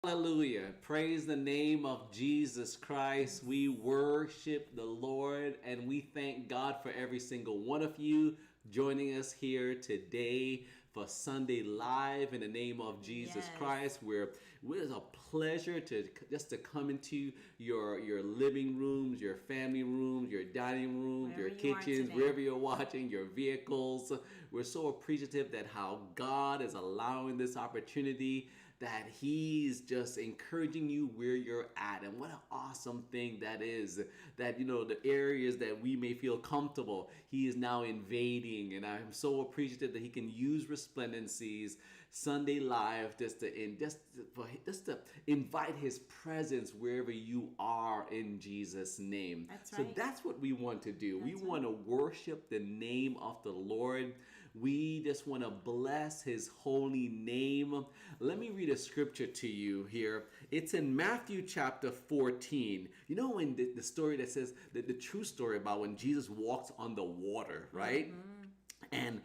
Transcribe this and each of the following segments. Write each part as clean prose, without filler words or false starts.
Hallelujah. Praise the name of Jesus Christ. We worship the Lord and we thank God for every single one of you joining us here today for Sunday Live in the name of Jesus Christ. It's a pleasure to come into your living rooms, your family rooms, your dining rooms, your kitchens, wherever you're watching, your vehicles. We're so appreciative that how God is allowing this opportunity, that He's just encouraging you where you're at. And what an awesome thing that is, that, the areas that we may feel comfortable, He is now invading. And I'm so appreciative that He can use Resplendency's Sunday Live just to invite His presence wherever you are in Jesus' name. That's right. So that's what we want to do. That's we want to worship the name of the Lord. We just want to bless His holy name. Let me read a scripture to you here. It's in Matthew chapter 14. You know, when the story that says the true story about when Jesus walks on the water, right? Mm-hmm. And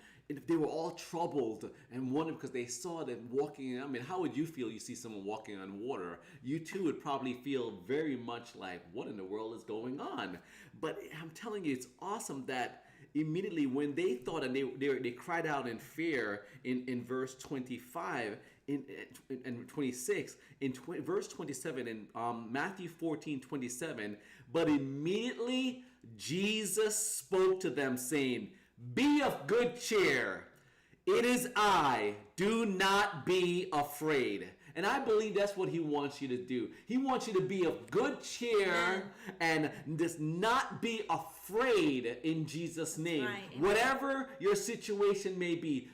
they were all troubled and wondered because they saw them walking. I mean, how would you feel you see someone walking on water? You too would probably feel very much like, what in the world is going on? But I'm telling you, it's awesome that immediately when they thought, and they cried out in fear in verse 25 and 26, verse 27 in Matthew 14:27, but immediately Jesus spoke to them saying, "Be of good cheer. It is I. Do not be afraid." And I believe that's what He wants you to do. He wants you to be of good cheer and just not be afraid in Jesus' name. Right. Whatever your situation may be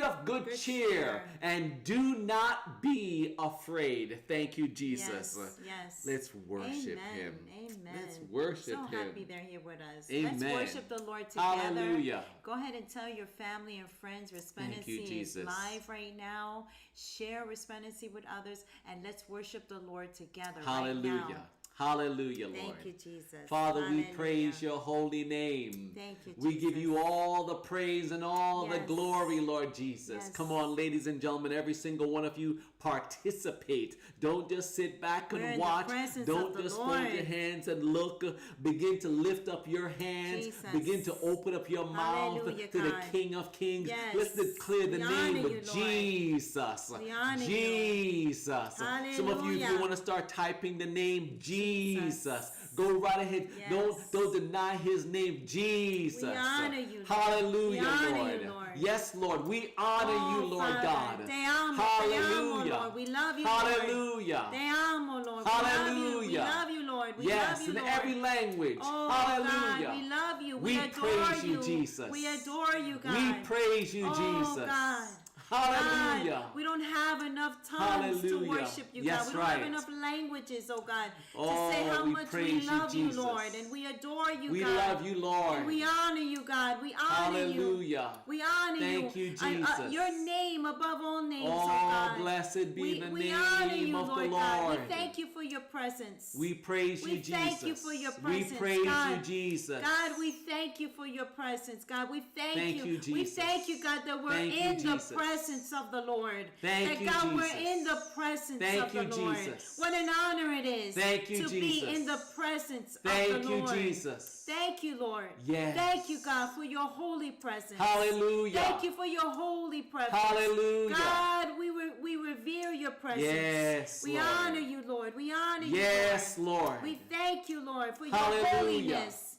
of good cheer and do not be afraid. Thank you, Jesus. Yes. Let's worship Him. Amen. Let's worship Him. So happy they're here with us. Amen. Let's worship the Lord together. Hallelujah. Go ahead and tell your family and friends Resplendency is live right now. Share Resplendency with others, and let's worship the Lord together. Hallelujah. Right now. Hallelujah, Lord. Thank you, Jesus. Father, Hallelujah. we praise your holy name. Thank you, Jesus. We give you all the praise and all the glory, Lord Jesus. Yes. Come on, ladies and gentlemen, every single one of you, participate. Don't just sit back and watch. Don't just fold your hands and look. Begin to lift up your hands. Jesus. Begin to open up your mouth to the King of Kings. Yes. Let's declare the name of Jesus. We honor Jesus. Hallelujah. Some of you, if you want to start typing the name Jesus, go right ahead. Yes. Don't deny His name, Jesus. We honor you, Lord. Hallelujah, We honor Lord. you, Lord. Yes, Lord. We honor you, Lord Father. God. Te amo, Hallelujah. te amo, Lord. We love you, Hallelujah. Lord. Te amo, Lord. Hallelujah. We love you, Lord. We yes, love you, in Lord. every language. Oh, Hallelujah. God, we love you. We adore praise you, Jesus. We adore you, God. We praise you, oh, Jesus. God. Hallelujah. God, we don't have enough tongues to worship you, God. We don't have enough languages, oh God, to say how much we love you, Lord, and we adore you, we God. We love you, Lord. And we honor you, God. We honor Hallelujah. you. We honor Thank you, Jesus. Your name above all names, oh God. Blessed be the name honor you, of Lord the Lord. God. We thank you for your presence. We praise you, Jesus. We thank you for your presence, We praise God. you, Jesus. God, we thank you for your presence, God. We thank you. Jesus. We thank you, God, that we're in the presence of the Lord. Thank you, God, Jesus. we're in the presence of the Lord. Jesus. What an honor it is to be in the presence of the Lord. Thank you, Jesus. Thank you, Lord. Yes. Thank you, God, for your holy presence. Hallelujah. Thank you for your holy presence. Hallelujah. God, we revere your presence. Yes, we Lord. honor you, Lord. We honor you, yes, Lord. We thank you, Lord, for Hallelujah. your holiness.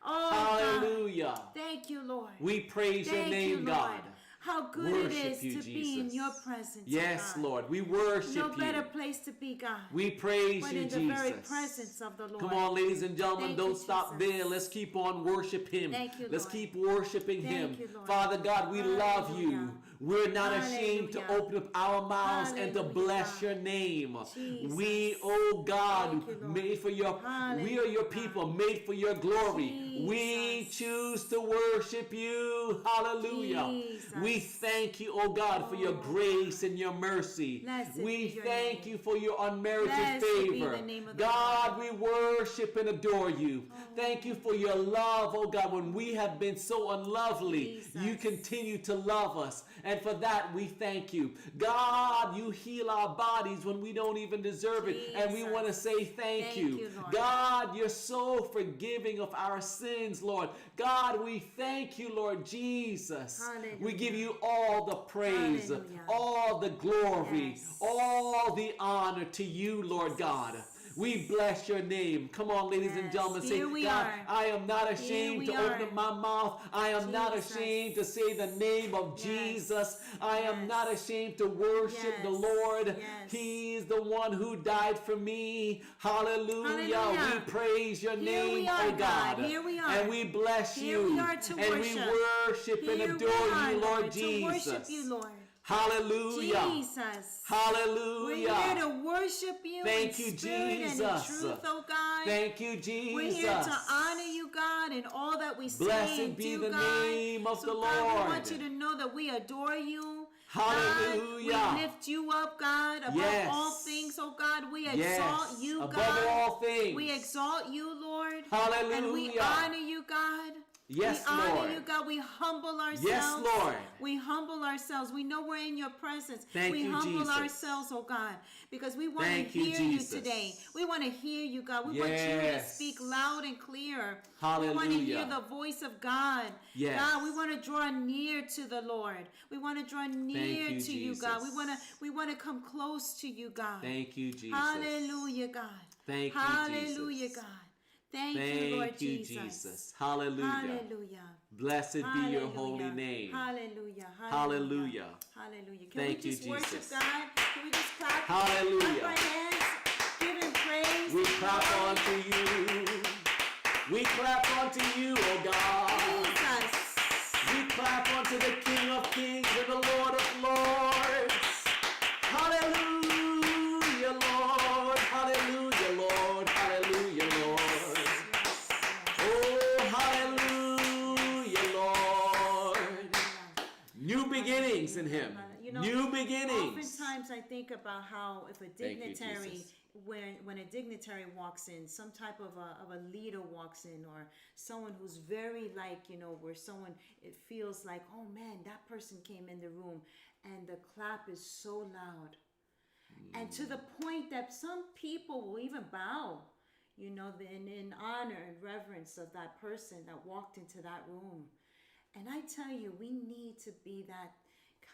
Oh, hallelujah. God. Thank you, Lord. We praise your name, God. How good worship it is you, to be in your presence. Yes, God. Lord. We worship you. No better place to be, God. We praise but you, in Jesus. the very presence of the Lord. Come on, ladies and gentlemen. Thank don't you, stop Jesus. there. Let's keep on worship Him. Thank you, Let's Lord. keep worshiping Him. You, Lord. Father God, we love you. We're not ashamed to open up our mouths and to bless your name. Jesus. We, oh God, made for your, we are your people, made for your glory. Jesus. We choose to worship you. Hallelujah. Jesus. We We thank you, oh God, for your grace and your mercy. Blessed We be your thank name. you for your unmerited Blessed be favor. the name of the God, we worship and adore you. Thank you for your love, oh God. When we have been so unlovely, Jesus. you continue to love us. And for that, we thank you. God, you heal our bodies when we don't even deserve it. And we Jesus. want to say thank you. Lord. God, you're so forgiving of our sins, Lord. God, we thank you, Lord Jesus. Hallelujah. We give you all the praise, Hallelujah. all the glory, Yes. all the honor to you, Lord God. We bless your name. Come on, ladies and Yes. gentlemen, say, Here we God, are. I am not ashamed Here to we open are. up my mouth. I am not Jesus. ashamed to say the name of Yes. Jesus. I am Yes. not ashamed to worship the Yes. Lord. Yes. He is the one who died for me. Hallelujah. Hallelujah. We praise your Here name, we are, oh God. God. Here we are. And we bless Here you. we are to and we worship. worship and Here adore we are, you, Lord to Jesus. worship you, Lord. Hallelujah. Jesus. Hallelujah. We're here to worship you Thank in you, spirit and in Jesus. truth, oh God. Thank you, Jesus. We're here to honor you, God, in all that we say Blessed and be do, the God. name of so, the God, we Lord. want you to know that we adore you. Hallelujah. God, we lift you up, God, above Yes. all things, oh God. We exalt Yes. you, Above God. all things. We exalt you, Lord. Hallelujah. And we honor you, God. Yes, we honor Lord. you, God. We humble ourselves. Yes, Lord. We humble ourselves. We know we're in your presence. Thank we you, humble Jesus. ourselves, oh God, because we want to Thank you, hear you Jesus. today. We want to hear you, God. We want you to Yes. speak loud and clear. Hallelujah. We want to hear the voice of God. Yes. God, we want to draw near to the Lord. We want to draw near you, to you, God. Jesus. We want to come close to you, God. Thank you, Jesus. Hallelujah, God. Thank you, Hallelujah, Jesus. God. Thank you, Lord Jesus. Hallelujah. Hallelujah. Blessed be your holy Hallelujah. name. Hallelujah. Hallelujah. Hallelujah. Can Thank we you, just worship Jesus. God? Can we just clap? Hallelujah. Clap our hands. Give him praise. We and clap glory. unto you. We clap unto you, O God. Jesus. We clap unto the King of Kings and the Lord of Lords. Hallelujah, Lord. Hallelujah, Lord. Hallelujah, Lord. Oh, hallelujah, Lord. New beginnings in him. You know, New beginnings. Oftentimes I think about how if a Thank you, dignitary, Jesus. when a dignitary walks in, some type of a leader walks in, or someone who's very where someone, it feels like, oh man, that person came in the room, and the clap is so loud. And to the point that some people will even bow, in honor and reverence of that person that walked into that room. And I tell you, we need to be that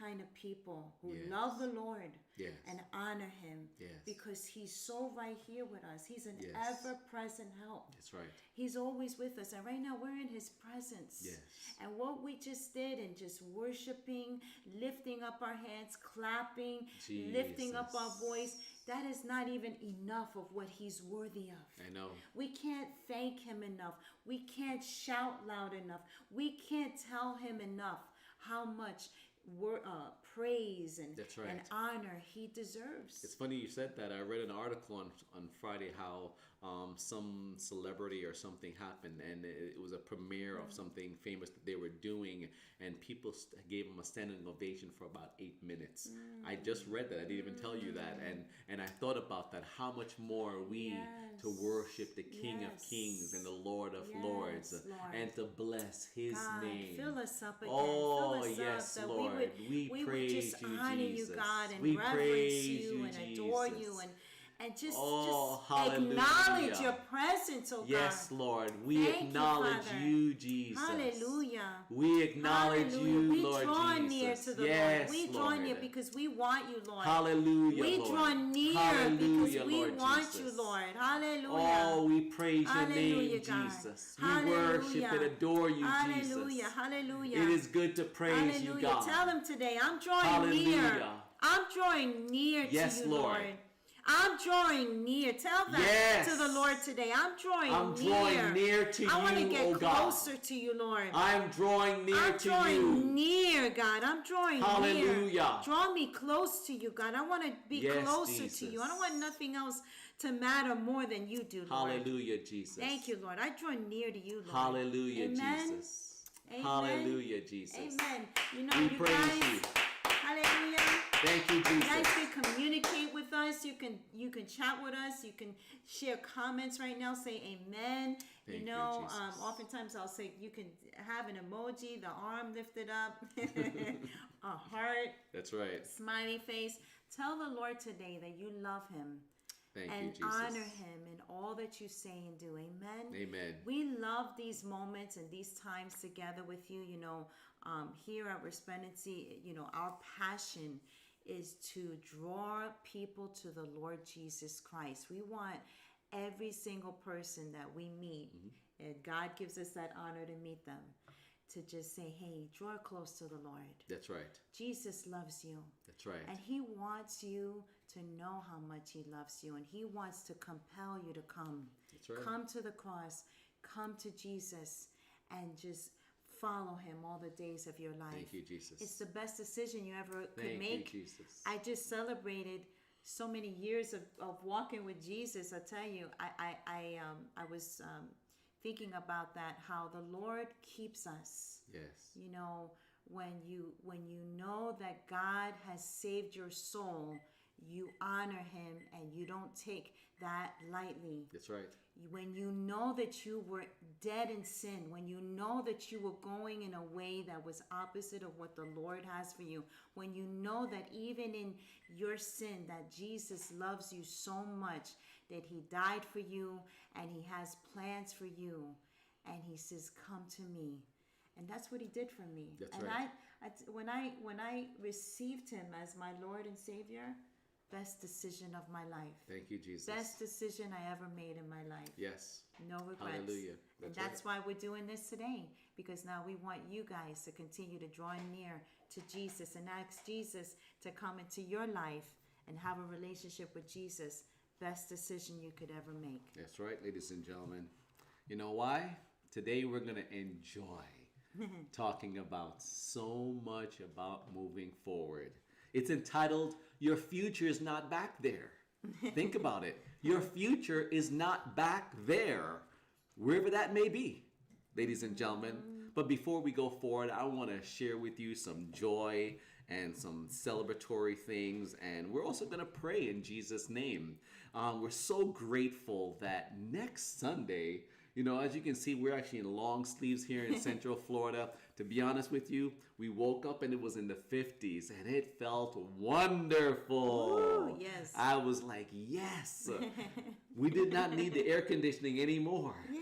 kind of people who Yes. love the Lord Yes. and honor him, Yes. because he's so right here with us. He's an Yes. ever-present help. That's right. He's always with us, and right now we're in his presence. Yes. And what we just did, and just worshiping, lifting up our hands, clapping, lifting up our Jesus. voice, that is not even enough of what he's worthy of. I know. We can't thank him enough. We can't shout loud enough. We can't tell him enough how much praise and, That's right. and honor he deserves. It's funny you said that. I read an article on Friday how some celebrity or something happened, and it was a premiere of something famous that they were doing, and people gave them a standing ovation for about 8 minutes. I just read that. I didn't even tell you that, and I thought about that. How much more are we to worship the King of Yes. Kings and the Lord of Yes, Lords, Lord. and to bless His God, name. fill us up again. Oh, fill us yes, up, that Lord. we would praise just you, honor Jesus. you, God, and We reverence praise you and adore you, Jesus. and just hallelujah. acknowledge your presence, oh Yes, God. Lord. We Thank you, acknowledge Father. you, Jesus. Hallelujah. We acknowledge Hallelujah. you, We Lord draw Jesus. near to the Yes, Lord. We draw Lord. near because we want you, Lord. Hallelujah, We Lord. draw near Hallelujah, because we Lord want Jesus. you, Lord. Hallelujah. Oh, we praise your Hallelujah, name, God. Jesus. We Hallelujah. worship and adore you, Hallelujah. Jesus. Hallelujah. It is good to praise Hallelujah. you, God. Tell him today, I'm drawing Hallelujah. near. I'm drawing near Yes, to you, Lord. Lord. I'm drawing near. Tell that Yes. to the Lord today. I'm drawing near to I want to you, get oh God. closer to you, Lord. I'm drawing near I'm to drawing you. near, God. I'm drawing Hallelujah. near. Draw me close to you, God. I want to be Yes, closer Jesus. to you. I don't want nothing else to matter more than you do, Lord. Hallelujah, Jesus. Thank you, Lord. I draw near to you, Lord. Hallelujah, Amen. Jesus. Amen. Hallelujah, Jesus. Amen. You know, We you praise guys, you. hallelujah. Thank you, You guys Jesus. can communicate with us. You can chat with us. You can share comments right now. Say amen. Thank you, know, Jesus. oftentimes I'll say you can have an emoji, the arm lifted up, a heart, That's right. smiley face. Tell the Lord today that you love Him. Thank you, And Jesus. honor Him in all that you say and do. Amen. Amen. We love these moments and these times together with you. You know, here at Resplendency, you know, our passion is to draw people to the Lord Jesus Christ. We want every single person that we meet, and God gives us that honor to meet them, to just say, hey, draw close to the Lord. That's right. Jesus loves you. That's right. And He wants you to know how much He loves you. And He wants to compel you to come. That's right. Come to the cross. Come to Jesus. And just follow Him all the days of your life. Thank you, Jesus. It's the best decision you ever could Thank make. you, Jesus. I just celebrated so many years of walking with Jesus. I tell you, I was thinking about that, how the Lord keeps us. Yes. You know, when you know that God has saved your soul, you honor Him and you don't take that lightly. That's right. When you know that you were dead in sin, when you know that you were going in a way that was opposite of what the Lord has for you, when you know that even in your sin that Jesus loves you so much that He died for you and He has plans for you, and He says, come to me. And that's what He did for me. That's and right. when I received Him as my Lord and Savior, best decision of my life. Thank you, Jesus. Best decision I ever made in my life. Yes. No regrets. Hallelujah. That's why we're doing this today, because now we want you guys to continue to draw near to Jesus and ask Jesus to come into your life and have a relationship with Jesus. Best decision you could ever make. That's right, ladies and gentlemen. You know why? Today we're going to enjoy talking about so much about moving forward. It's entitled, Your Future is Not Back There. Think about it. Your future is not back there, wherever that may be, ladies and gentlemen. But before we go forward, I want to share with you some joy and some celebratory things. And we're also going to pray in Jesus' name. We're so grateful that next Sunday, you know, as you can see, we're actually in long sleeves here in Central Florida. To be honest with you, we woke up and it was in the 50s and it felt wonderful. Ooh, yes. I was like, yes. We did not need the air conditioning anymore. Yay.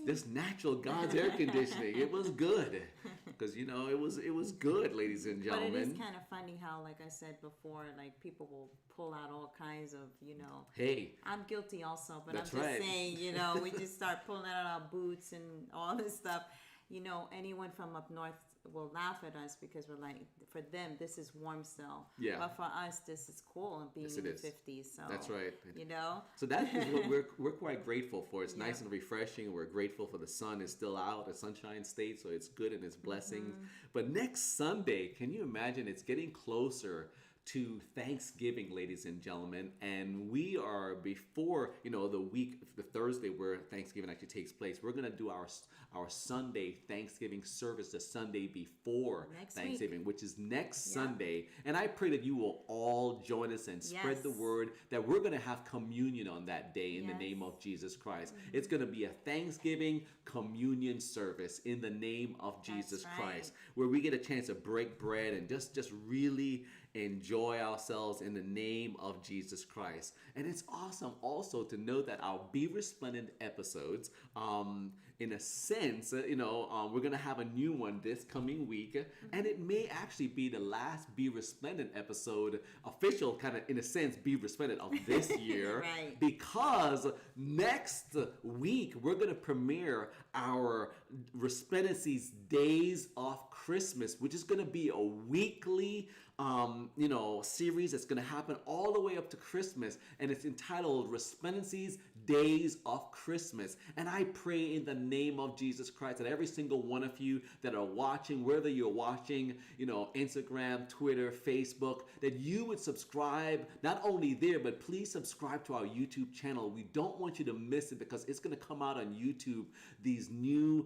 This natural God's air conditioning, it was good. Because, you know, it was good, ladies and gentlemen. But it is kind of funny how, like I said before, like people will pull out all kinds of, you know. Hey. I'm guilty also, but That's I'm just right. saying, you know, we just start pulling out our boots and all this stuff. You know, anyone from up north will laugh at us because we're like, for them, this is warm still. Yeah. But for us, this is cool and being Yes, in it the is. 50s. So, That's right. You know? So that is what we're quite grateful for. It's nice Yeah. and refreshing. We're grateful for the sun is still out, a sunshine state, so it's good and it's blessings. But next Sunday, can you imagine? It's getting closer to Thanksgiving, ladies and gentlemen, and we are before, you know, the Thursday where Thanksgiving actually takes place. We're gonna do our Sunday Thanksgiving service the Sunday before Next Thanksgiving, which is next Yeah. Sunday. And I pray that you will all join us and spread the Yes. word that we're gonna have communion on that day in the Yes. name of Jesus Christ. It's gonna be a Thanksgiving communion service in the name of Jesus right. Christ, where we get a chance to break bread and just really enjoy ourselves in the name of Jesus Christ. And it's awesome also to know that our Be Resplendent episodes, in a sense, we're going to have a new one this coming week. And it may actually be the last Be Resplendent episode, official kind of, in a sense, Be Resplendent of this year. Right. Because next week, we're going to premiere our Resplendency's Days of Christmas, which is going to be a weekly series that's going to happen all the way up to Christmas, and it's entitled Resplendency's days of Christmas. And I pray in the name of Jesus Christ that every single one of you that are watching, whether you're watching, Instagram, Twitter, Facebook, that you would subscribe, not only there, but please subscribe to our YouTube channel. We don't want you to miss it because it's going to come out on YouTube, these new,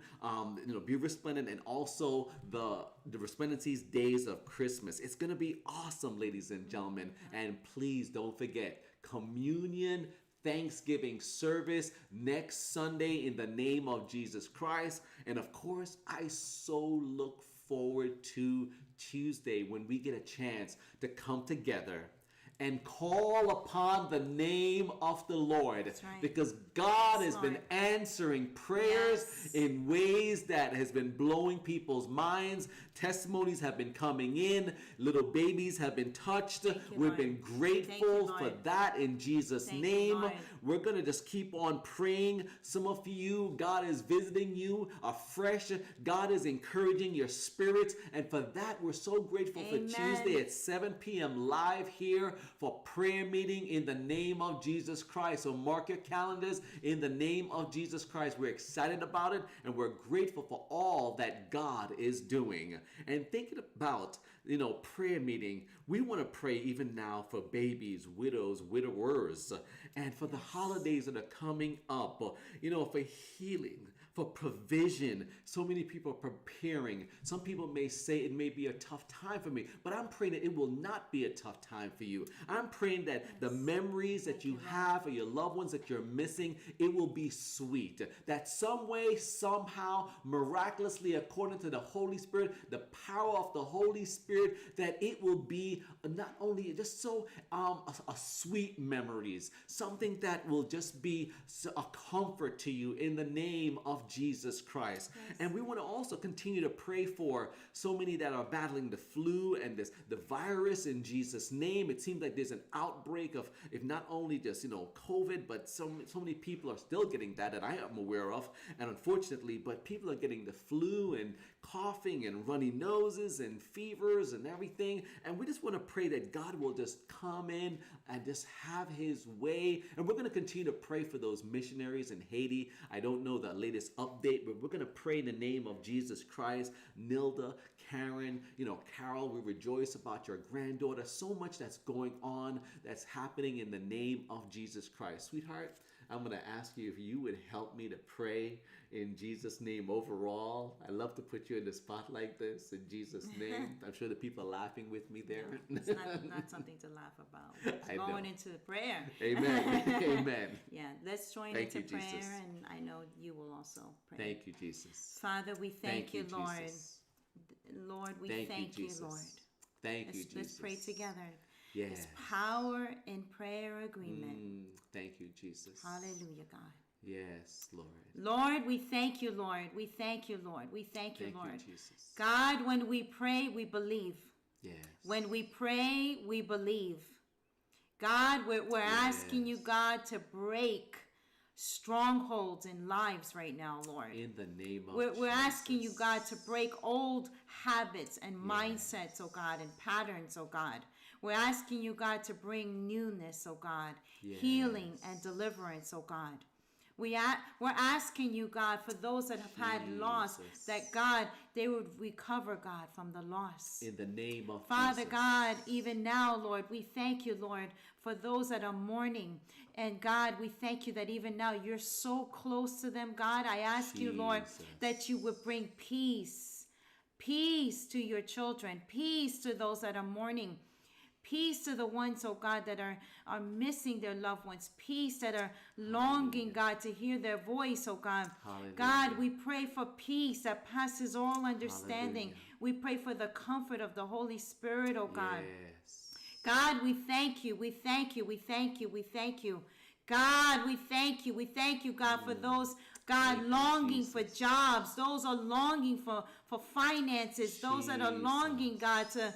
Be Resplendent, and also the Resplendency's Days of Christmas. It's going to be awesome, ladies and gentlemen. And please don't forget, communion Thanksgiving service next Sunday in the name of Jesus Christ. And of course, I so look forward to Tuesday when we get a chance to come together and call upon the name of the Lord. That's right. Because God has Lord. been answering prayers Yes. in ways that has been blowing people's minds. Testimonies have been coming in. Little babies have been touched. We've Lord. been grateful Thank you, for Lord. that in Jesus' Thank you, name. Lord. We're going to just keep on praying. Some of you, God is visiting you afresh. God is encouraging your spirits. And for that, we're so grateful Amen. for Tuesday at 7 p.m. live here for prayer meeting in the name of Jesus Christ. So mark your calendars in the name of Jesus Christ. We're excited about it and we're grateful for all that God is doing. And thinking about, prayer meeting, we want to pray even now for babies, widows, widowers, and for the holidays that are coming up, for healing, for provision. So many people are preparing. Some people may say it may be a tough time for me, but I'm praying that it will not be a tough time for you. I'm praying that the memories that you have of your loved ones that you're missing, it will be sweet. That some way, somehow, miraculously, according to the Holy Spirit, the power of the Holy Spirit, that it will be not only just so a sweet memories, something that will just be a comfort to you in the name of Jesus Christ. Yes. And we want to also continue to pray for so many that are battling the flu and the virus in Jesus' name. It seems like there's an outbreak of, if not only just, COVID, but so many people are still getting that I am aware of. And unfortunately, but people are getting the flu and coughing and runny noses and fevers and everything. And we just want to pray that God will just come in and just have his way. And we're going to continue to pray for those missionaries in Haiti. I don't know the latest update, but we're going to pray in the name of Jesus Christ. Nilda, Karen, Carol, we rejoice about your granddaughter. So much that's going on, that's happening in the name of Jesus Christ. Sweetheart, I'm going to ask you if you would help me to pray in Jesus' name overall. I love to put you in the spot like this in Jesus' name. I'm sure the people are laughing with me there. No, it's not something to laugh about. It's going into prayer. Amen. Amen. Yeah, let's join Thank into you, prayer, Jesus. and I know you will also pray. Thank you, Jesus. Father, we thank you, Lord. Jesus. Lord, we thank you, Lord. Thank you, Jesus. Let's pray together. Yes. There's power in prayer agreement. Thank you, Jesus. Hallelujah, God. Yes, Lord. Lord, we thank you, Lord. We thank you, Lord. We thank you, Lord. Thank you, Jesus. God, when we pray, we believe. Yes. When we pray, we believe. God, we're asking you, God, to break strongholds in lives right now, Lord. In the name of We're asking you, Jesus. God, to break old habits and mindsets, oh God, and patterns, oh God. We're asking you, God, to bring newness, oh God, healing and deliverance, oh God. We're asking you, God, for those that have had loss, that God, they would recover, God, from the loss. In the name of Father Jesus. God, even now, Lord, we thank you, Lord, for those that are mourning. And God, we thank you that even now you're so close to them, God. I ask you, Lord, that you would bring peace. Peace to your children. Peace to those that are mourning. Peace to the ones, oh God, that are missing their loved ones. Peace that are longing, God, to hear their voice, oh God. Hallelujah. God, we pray for peace that passes all understanding. Hallelujah. We pray for the comfort of the Holy Spirit, oh God. Yes. God, we thank you. We thank you. We thank you. We thank you. God, we thank you. We thank you, God, for those, God, Thank you, longing Jesus. for jobs. Those are longing for finances. Those that are longing, God, to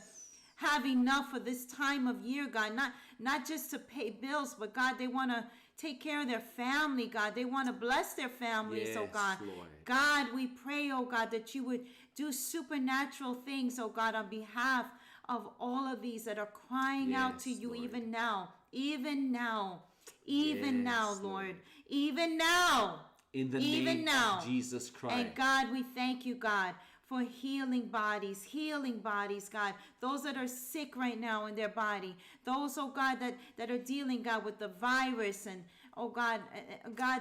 have enough for this time of year, God, not just to pay bills, but God, they want to take care of their family, God. They want to bless their families, oh Yes, God. Lord. God, we pray, oh God, that you would do supernatural things, oh God, on behalf of all of these that are crying out to Yes, you Lord. even now, even now. Even Yes, now, Lord. Lord. Even now. In the Even name now. of Jesus Christ. And God, we thank you, God, for healing bodies, God. Those that are sick right now in their body. Those, oh God, that are dealing, God, with the virus and, oh God,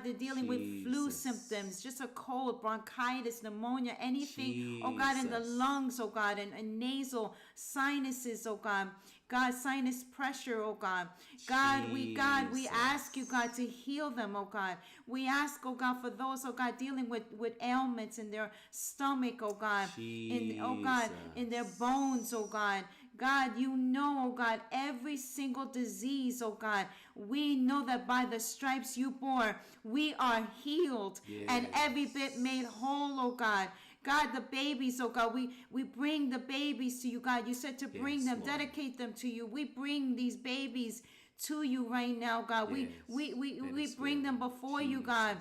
they're dealing with flu Jesus. symptoms, just a cold, bronchitis, pneumonia, anything, oh God, in the Jesus. lungs, oh God, and nasal sinuses, oh God. God, sinus pressure, oh God. God, we Jesus. ask you, God, to heal them, oh God. We ask, oh God, for those, oh God, dealing with ailments in their stomach, oh God. In their bones, oh God. God, you know, oh God, every single disease, oh God. We know that by the stripes you bore, we are healed and every bit made whole, oh God. God, the babies, oh God, we bring the babies to you, God. You said to bring them, Lord. dedicate them to you. We bring these babies to you right now, God. Yes. We bring them before you, God.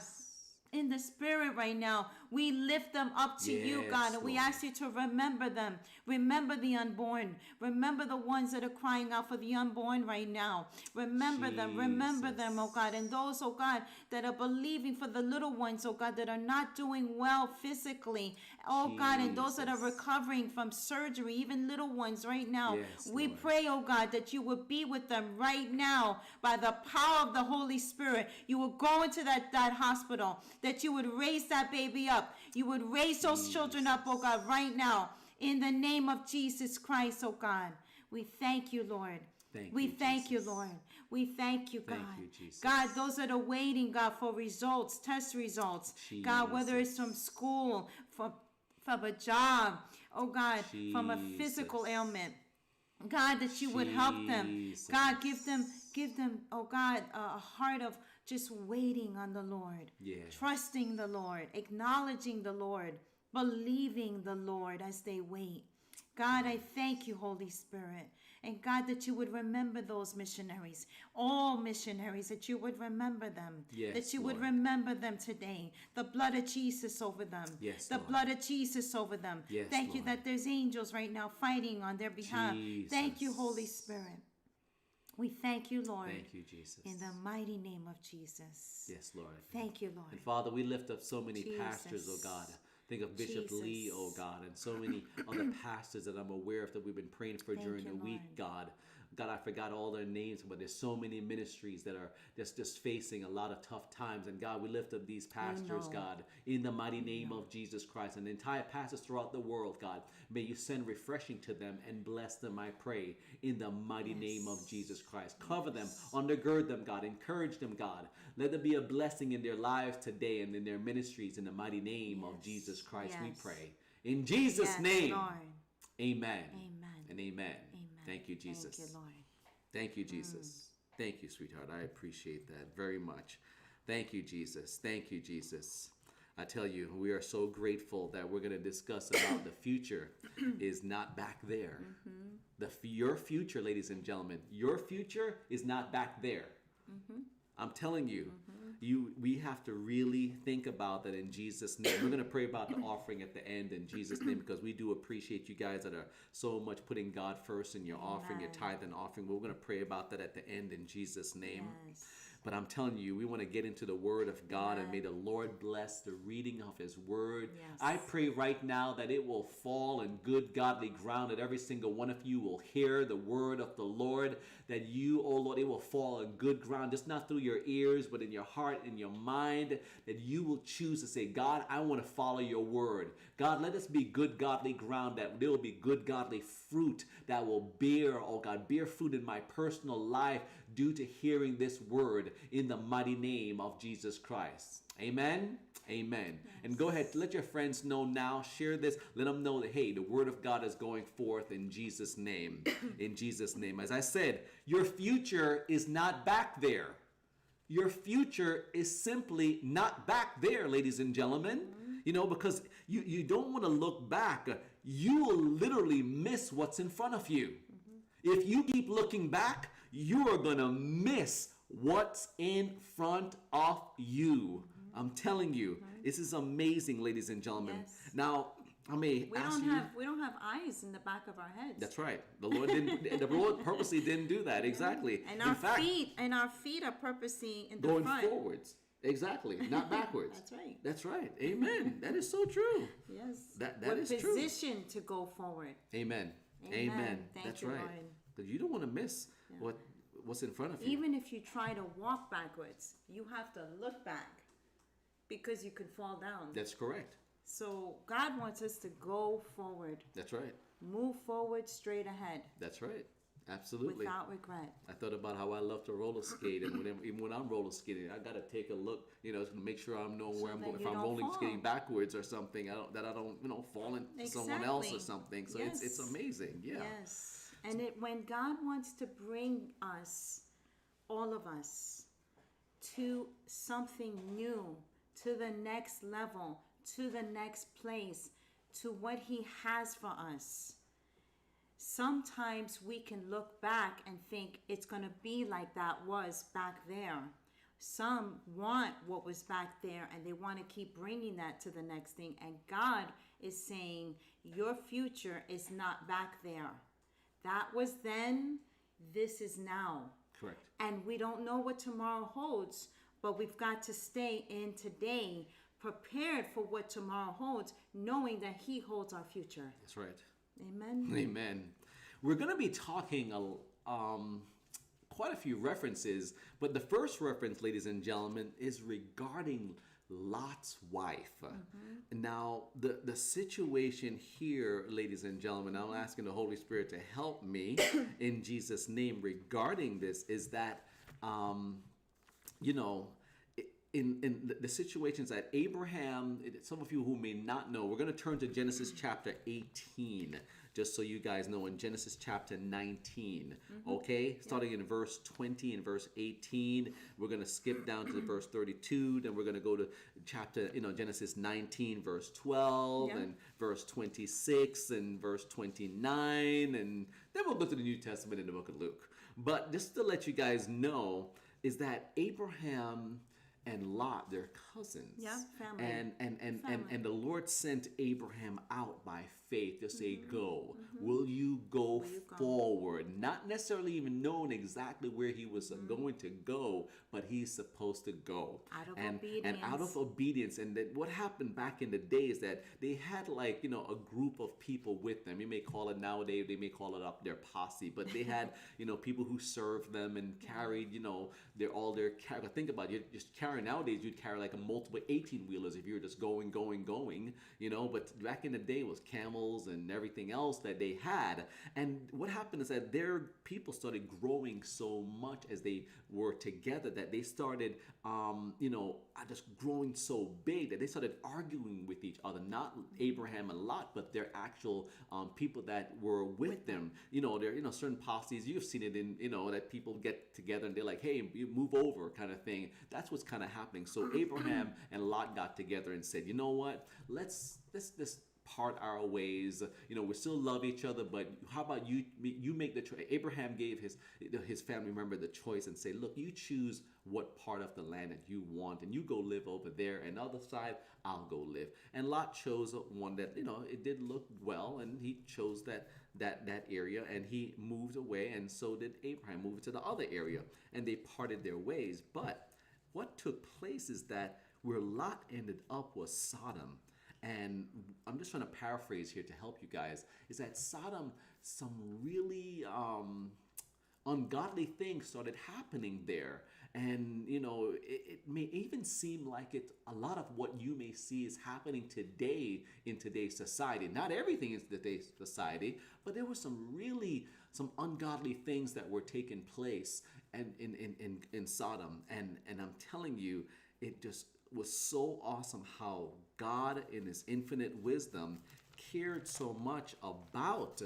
In the spirit right now, we lift them up to you, God, and we Lord. ask you to remember them. Remember the unborn. Remember the ones that are crying out for the unborn right now. Remember them, oh God. And those, oh God, that are believing for the little ones, oh God, that are not doing well physically. Oh God, and those that are recovering from surgery, even little ones right now. We pray, oh God, that you would be with them right now by the power of the Holy Spirit. You will go into that hospital, that you would raise that baby up. You would raise those children up, oh God, right now. In the name of Jesus Christ, oh God. We thank you, Lord. We thank you, Lord. We thank you, God. God, those that are waiting, God, for results, test results. God, whether it's from school, from a job, oh God, from a physical ailment. God, that you would help them. God, give them, oh God, a heart of just waiting on the Lord, trusting the Lord, acknowledging the Lord, believing the Lord as they wait. God, I thank you, Holy Spirit. And God, that you would remember those missionaries, all missionaries, that you would remember them, that you would remember them today. The blood of Jesus over them. The blood of Jesus over them. Thank you that there's angels right now fighting on their behalf. Thank you, Holy Spirit. We thank you, Lord. Thank you, Jesus. In the mighty name of Jesus. Yes, Lord. Thank you, Lord. And Father, we lift up so many pastors, oh God. Think of Bishop Lee, oh God, and so many other pastors that I'm aware of that we've been praying for during the week, God. God, I forgot all their names, but there's so many ministries that are just facing a lot of tough times. And God, we lift up these pastors, God, in the mighty name of Jesus Christ. And the entire pastors throughout the world, God, may you send refreshing to them and bless them, I pray, in the mighty name of Jesus Christ. Cover them, undergird them, God, encourage them, God. Let there be a blessing in their lives today and in their ministries in the mighty name of Jesus Christ, we pray. In Jesus' name, Lord. Amen. Amen. And amen. Thank you, Jesus. Thank you, Lord. Thank you, Jesus. Thank you, sweetheart. I appreciate that very much. Thank you, Jesus. Thank you, Jesus. I tell you, we are so grateful that we're going to discuss about the future is not back there. Your future, ladies and gentlemen, your future is not back there. I'm telling you, we have to really think about that in Jesus' name. We're going to pray about the offering at the end in Jesus' name, because we do appreciate you guys that are so much putting God first in your offering, your tithe and offering. We're going to pray about that at the end in Jesus' name. But I'm telling you, we want to get into the Word of God, and may the Lord bless the reading of His Word. I pray right now that it will fall in good, godly ground, that every single one of you will hear the Word of the Lord, that you, oh Lord, it will fall in good ground, just not through your ears, but in your heart, in your mind, that you will choose to say, God, I want to follow your Word. God, let us be good, godly ground, that there will be good, godly fruit that will bear, oh God, bear fruit in my personal life due to hearing this word in the mighty name of Jesus Christ. Amen. Amen. And go ahead, let your friends know now. Share this. Let them know that, hey, the word of God is going forth in Jesus' name. In Jesus' name. As I said, your future is not back there. Your future is simply not back there, ladies and gentlemen. You know, because you don't want to look back. You will literally miss what's in front of you. If you keep looking back, you are going to miss what's in front of you. I'm telling you, this is amazing, ladies and gentlemen. Now, I may ask you. We don't have eyes in the back of our heads. That's right. The Lord purposely didn't do that. Exactly. And In fact, our feet are purposely in the going front. forwards. Exactly, not backwards. That's right. That's right. Amen. That is so true. Yes. That We're is true. positioned to go forward. Amen. Amen. Amen. Thank That's you, right. Lord. Because you don't want to miss what's in front of you. Even if you try to walk backwards, you have to look back because you could fall down. That's correct. So God wants us to go forward. That's right. Move forward, straight ahead. That's right. Absolutely. Without regret. I thought about how I love to roller skate, and even when I'm roller skating, I gotta take a look, to make sure I'm knowing where I'm going. If I'm rolling skating backwards or something, I don't fall into someone else or something. So yes. it's amazing. Yeah. Yes. And when God wants to bring us, all of us, to something new, to the next level, to the next place, to what He has for us. Sometimes we can look back and think it's going to be like that was back there. Some want what was back there and they want to keep bringing that to the next thing. And God is saying, your future is not back there. That was then, this is now. Correct. And we don't know what tomorrow holds, but we've got to stay in today, prepared for what tomorrow holds, knowing that He holds our future. That's right. Amen. Amen. We're going to be talking quite a few references, but the first reference, ladies and gentlemen, is regarding Lot's wife. Mm-hmm. Now, the situation here, ladies and gentlemen, I'm asking the Holy Spirit to help me in Jesus' name regarding this, is that, in the situations that Abraham, some of you who may not know, we're going to turn to Genesis chapter 18, just so you guys know, in Genesis chapter 19, okay? Starting in verse 20 and verse 18, we're going to skip down to verse 32, then we're going to go to chapter, Genesis 19, verse 12, and verse 26, and verse 29, and then we'll go to the New Testament in the book of Luke. But just to let you guys know, is that Abraham and Lot, they're cousins. Yeah, family. And the Lord sent Abraham out by faith to say, go. Will you go forward? Not necessarily even knowing exactly where he was going to go, but he's supposed to go. Out of obedience. And out of obedience. And that what happened back in the day is that they had a group of people with them. You may call it nowadays, they may call it up their posse, but they had, people who served them and carried, think about it, you're just carrying. Nowadays, you'd carry like a multiple 18-wheelers if you're just going, but back in the day it was camels and everything else that they had. And what happened is that their people started growing so much as they were together that they started, just growing so big that they started arguing with each other, not Abraham and Lot, but their actual people that were with them. There, certain posses, you've seen it in, that people get together and they're like, hey, you move over kind of thing. That's what's kind of happening. So Abraham and Lot got together and said, you know what, let's part our ways. We still love each other, but how about you make the choice? Abraham gave his family member the choice and say, look, you choose what part of the land that you want, and you go live over there, and the other side, I'll go live. And Lot chose one that, it did look well, and he chose that area, and he moved away, and so did Abraham, moved to the other area, and they parted their ways. But what took place is that where Lot ended up was Sodom. And I'm just trying to paraphrase here to help you guys, is that Sodom, some really ungodly things started happening there. And, it may even seem like a lot of what you may see is happening today in today's society. Not everything is today's society, but there were some ungodly things that were taking place in Sodom. And I'm telling you, it just was so awesome how God, in His infinite wisdom, cared so much about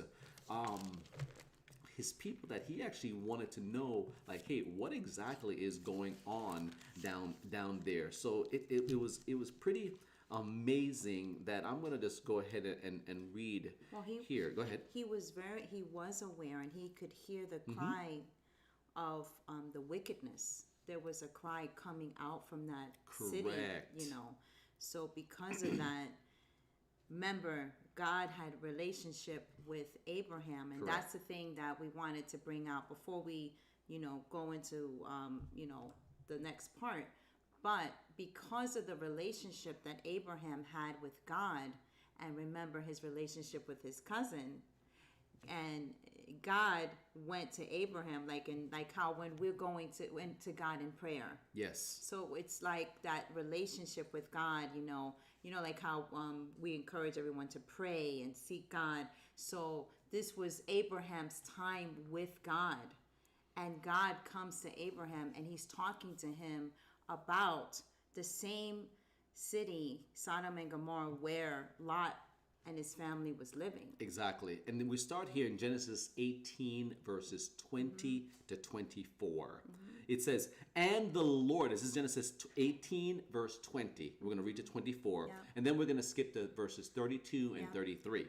His people that He actually wanted to know, like, hey, what exactly is going on down there? So it was pretty amazing that I'm going to just go ahead and read here. Go ahead. He was aware, and he could hear the cry of the wickedness. There was a cry coming out from that city, So because of that, remember, God had a relationship with Abraham, and Correct. that's the thing that we wanted to bring out before we, go into, the next part. But because of the relationship that Abraham had with God, and remember his relationship with his cousin, and God went to Abraham, like how when we're going to went to God in prayer. Yes. So it's like that relationship with God, like how we encourage everyone to pray and seek God. So this was Abraham's time with God, and God comes to Abraham and he's talking to him about the same city, Sodom and Gomorrah, where Lot and his family was living. Exactly. And then we start here in Genesis 18, verses 20 to 24. It says, and the Lord, this is Genesis 18, verse 20. We're going to read to 24. Yeah. And then we're going to skip to verses 32 and Yeah. 33.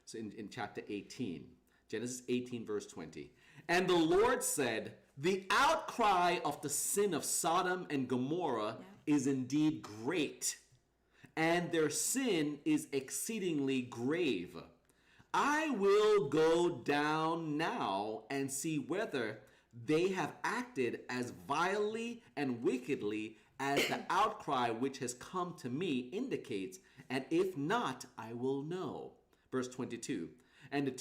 So in chapter 18, Genesis 18, verse 20. And the Lord said, the outcry of the sin of Sodom and Gomorrah is indeed great, and their sin is exceedingly grave. I will go down now and see whether they have acted as vilely and wickedly as the outcry which has come to me indicates, and if not, I will know. Verse 22. And the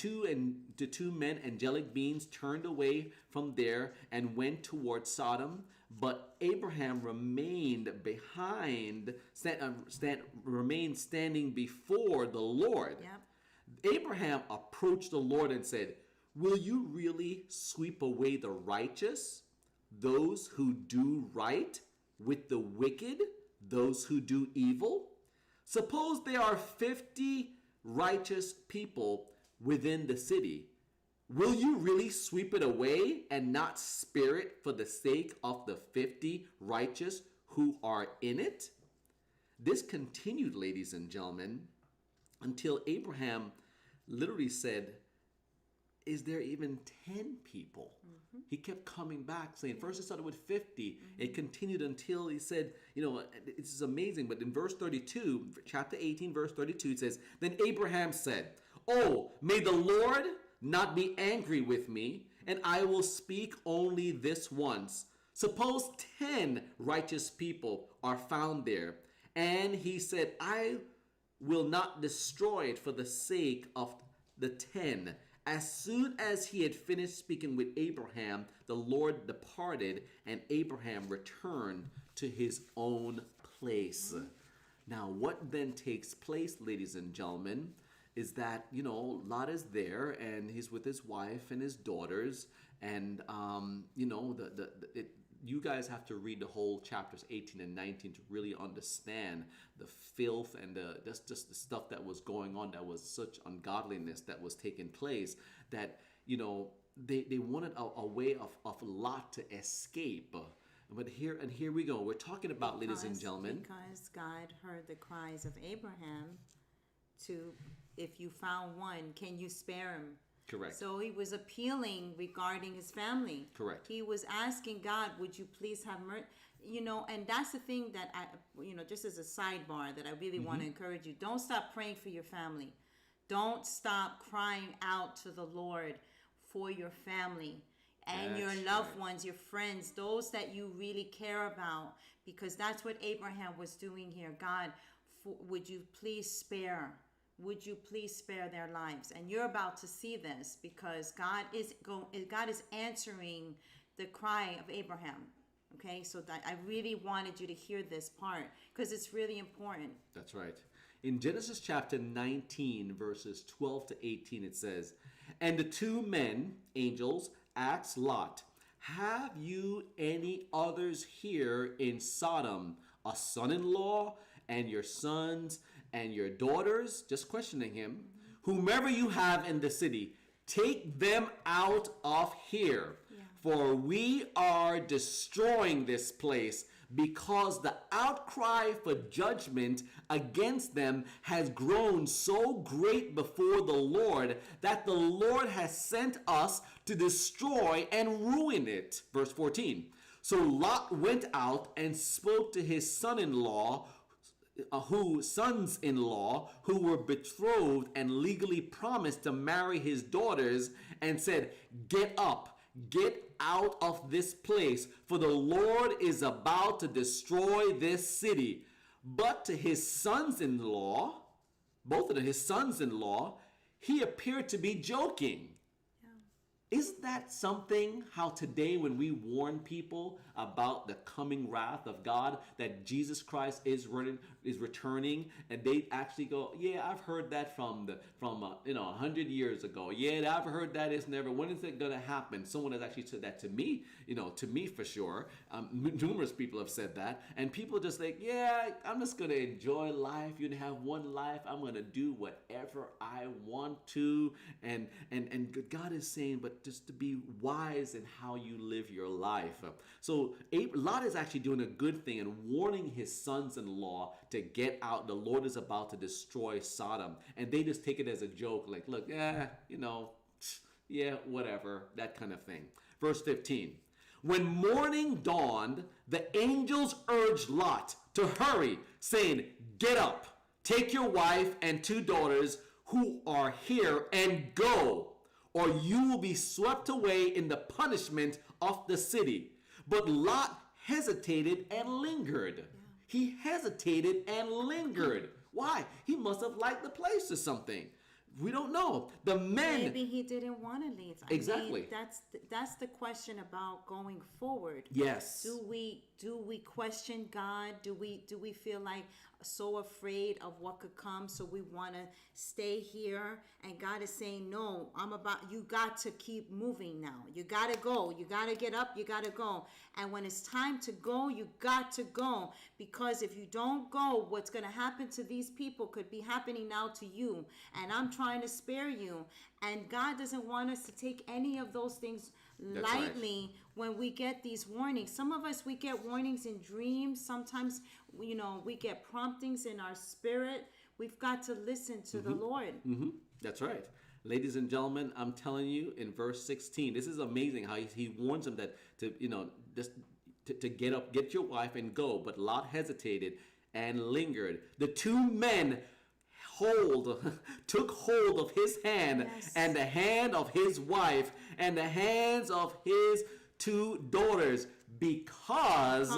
two men, angelic beings, turned away from there and went toward Sodom. But Abraham remained remained standing before the Lord. Yep. Abraham approached the Lord and said, will you really sweep away the righteous, those who do right, with the wicked, those who do evil? Suppose there are 50 righteous people within the city. Will you really sweep it away and not spare it for the sake of the 50 righteous who are in it? This continued, ladies and gentlemen, until Abraham literally said, is there even 10 people? He kept coming back saying, first it started with 50. It continued until he said, this is amazing. But in verse 32, chapter 18, verse 32, it says, then Abraham said, oh, may the Lord not be angry with me, and I will speak only this once. Suppose 10 righteous people are found there. And he said, I will not destroy it for the sake of the 10. As soon as he had finished speaking with Abraham, the Lord departed, and Abraham returned to his own place. Now, what then takes place, ladies and gentlemen, is that, Lot is there, and he's with his wife and his daughters, and, you guys have to read the whole chapters 18 and 19 to really understand the filth and just the stuff that was going on, that was such ungodliness that was taking place, that, they wanted a way of Lot to escape. But here we go. We're talking about, ladies and gentlemen. Because God heard the cries of Abraham to, if you found one, can you spare him? Correct. So he was appealing regarding his family. Correct. He was asking God, would you please have mercy? And that's the thing that I, just as a sidebar that I really want to encourage you. Don't stop praying for your family. Don't stop crying out to the Lord for your family and your loved ones, your friends, those that you really care about, because that's what Abraham was doing here. God, would you please spare? Would you please spare their lives? And you're about to see this, because God is answering the cry of Abraham. Okay, so I really wanted you to hear this part, because it's really important. That's right. In Genesis chapter 19, verses 12 to 18, it says, and the two men, angels, asked Lot, have you any others here in Sodom, a son-in-law, and your sons and your daughters? Just questioning him. Whomever you have in the city, take them out of here. For we are destroying this place, because the outcry for judgment against them has grown so great before the Lord, that the Lord has sent us to destroy and ruin it. Verse 14. So Lot went out and spoke to his son-in-law, who sons-in-law who were betrothed and legally promised to marry his daughters, and said, "Get up, get out of this place, for the Lord is about to destroy this city." But to his sons-in-law, both of his sons-in-law, he appeared to be joking. Isn't that something, how today when we warn people about the coming wrath of God, that Jesus Christ is returning, and they actually go, "Yeah, I've heard that from 100 years ago. Yeah, I've heard that is never. When is it going to happen?" Someone has actually said that to me, to me for sure. Numerous people have said that, and people just like, "Yeah, I'm just going to enjoy life. You have one life. I'm going to do whatever I want to." And God is saying, but just to be wise in how you live your life. So Lot is actually doing a good thing and warning his sons-in-law to get out. The Lord is about to destroy Sodom. And they just take it as a joke, like, look, yeah, whatever, that kind of thing. Verse 15. When morning dawned, the angels urged Lot to hurry, saying, "Get up, take your wife and 2 daughters who are here and go, or you will be swept away in the punishment of the city." But Lot hesitated and lingered. Yeah. He hesitated and lingered. Why? He must have liked the place or something. We don't know. The men. Maybe he didn't want to leave. Exactly. That's the question about going forward. Yes. Do we question God? Do we feel like so afraid of what could come, so we want to stay here? And God is saying, "No, you got to keep moving now. You got to go. You got to get up. You got to go. And when it's time to go, you got to go. Because if you don't go, what's going to happen to these people could be happening now to you. And I'm trying to spare you." And God doesn't want us to take any of those things lightly when we get these warnings. Some of us, we get warnings in dreams. Sometimes, we get promptings in our spirit. We've got to listen to the Lord. Mm-hmm. That's right. Ladies and gentlemen, I'm telling you, in verse 16, this is amazing how he warns them that to get up, get your wife and go. But Lot hesitated and lingered. The 2 men took hold of his hand, and the hand of his wife, and the hands of his 2 daughters, because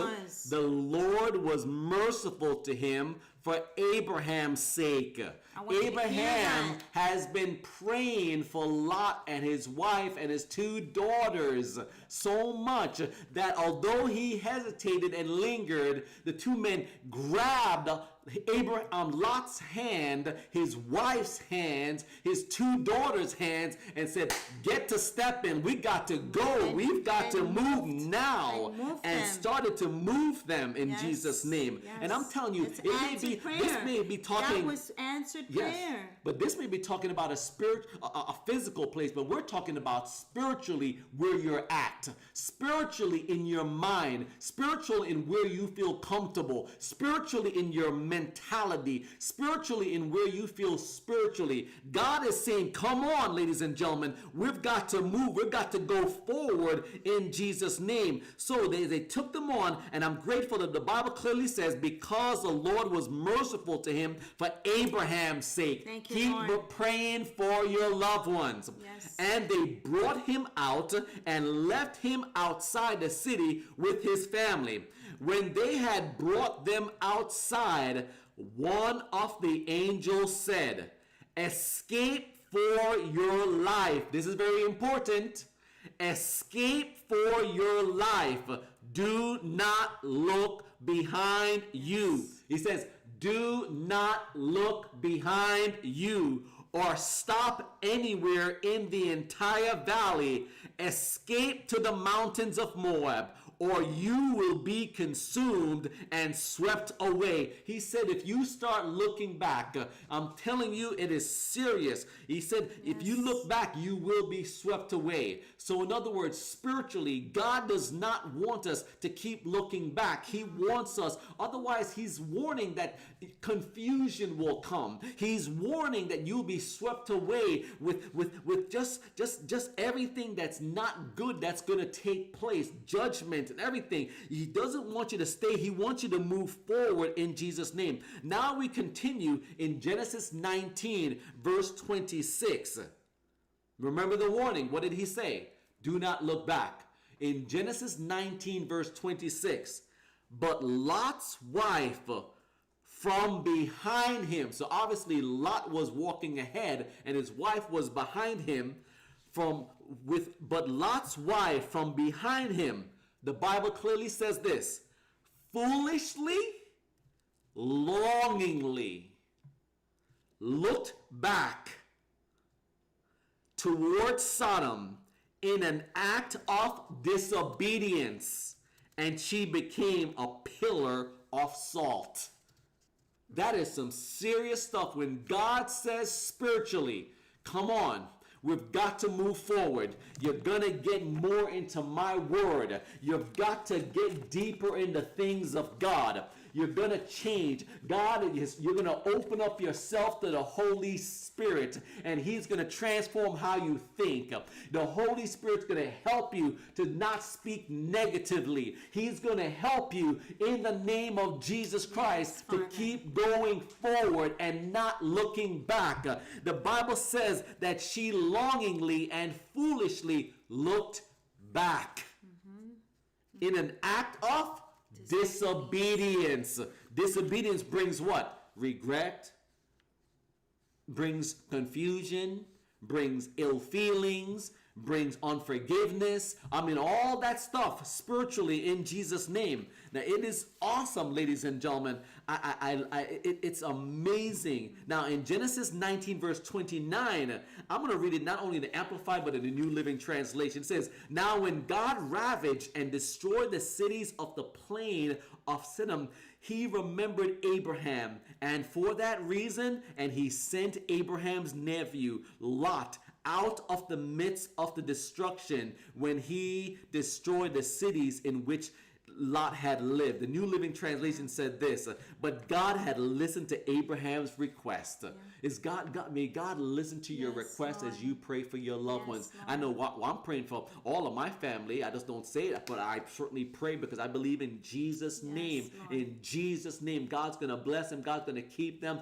the Lord was merciful to him for Abraham's sake. Abraham has been praying for Lot and his wife and his 2 daughters so much that although he hesitated and lingered, the 2 men grabbed Lot's hand, his wife's hands, his 2 daughters' hands, and said, "Get to stepping. We got to go. We've got to move now." And started to move them in Jesus' name. Yes. And I'm telling you, this may be talking. That was answered prayer. But this may be talking about a physical place, but we're talking about spiritually where you're at, spiritually in your mind, spiritually in where you feel comfortable, spiritually in your mentality, spiritually in where you feel spiritually. God is saying, come on, ladies and gentlemen, we've got to move. We've got to go forward in Jesus' name. So they took them on, and I'm grateful that the Bible clearly says, because the Lord was merciful to him for Abraham's sake. Thank you, Keep Lord. praying for your loved ones. Yes. And they brought him out and left him outside the city with his family. When they had brought them outside, one of the angels said, "Escape for your life." This is very important. Escape for your life. Do not look behind you. He says, do not look behind you or stop anywhere in the entire valley. Escape to the mountains of Moab, or you will be consumed and swept away. He said, if you start looking back, I'm telling you, it is serious. He said, if you look back, you will be swept away. So in other words, spiritually, God does not want us to keep looking back. He wants us. Otherwise, he's warning that, confusion will come. He's warning that you'll be swept away with just everything that's not good that's going to take place, judgment and everything. He doesn't want you to stay. He wants you to move forward in Jesus' name. Now we continue in Genesis 19, verse 26. Remember the warning. What did he say? Do not look back. In Genesis 19, verse 26, but Lot's wife from behind him. So obviously Lot was walking ahead and his wife was behind him. But Lot's wife from behind him, the Bible clearly says this, foolishly, longingly looked back towards Sodom in an act of disobedience, and she became a pillar of salt. That is some serious stuff. When God says spiritually, come on, we've got to move forward. You're going to get more into my word. You've got to get deeper into things of God. You're going to change. You're going to open up yourself to the Holy Spirit, and he's going to transform how you think. The Holy Spirit's going to help you to not speak negatively. He's going to help you in the name of Jesus Christ to keep going forward and not looking back. The Bible says that she longingly and foolishly looked back in an act of disobedience. Disobedience brings what? Regret, brings confusion, brings ill feelings, brings unforgiveness. I mean, all that stuff spiritually in Jesus' name. Now, it is awesome, ladies and gentlemen. It's amazing. Now, in Genesis 19, verse 29, I'm going to read it not only in the Amplified, but in the New Living Translation. It says, now when God ravaged and destroyed the cities of the plain of Siddim, he remembered Abraham. And for that reason, and he sent Abraham's nephew, Lot, out of the midst of the destruction when he destroyed the cities in which Lot had lived. The New Living Translation said this, but God had listened to Abraham's request. May God listen to your request, Lord, as you pray for your loved ones. Lord. I know what I'm praying for all of my family. I just don't say it, but I certainly pray because I believe in Jesus' name. Lord. In Jesus' name, God's going to bless them. God's going to keep them.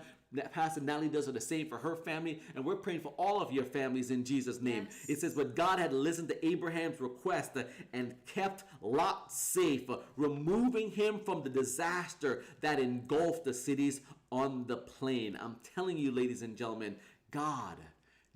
Pastor Natalie does the same for her family, and we're praying for all of your families in Jesus' name. Yes. It says, but God had listened to Abraham's request and kept Lot safe, removing him from the disaster that engulfed the cities on the plain. I'm telling you, ladies and gentlemen, God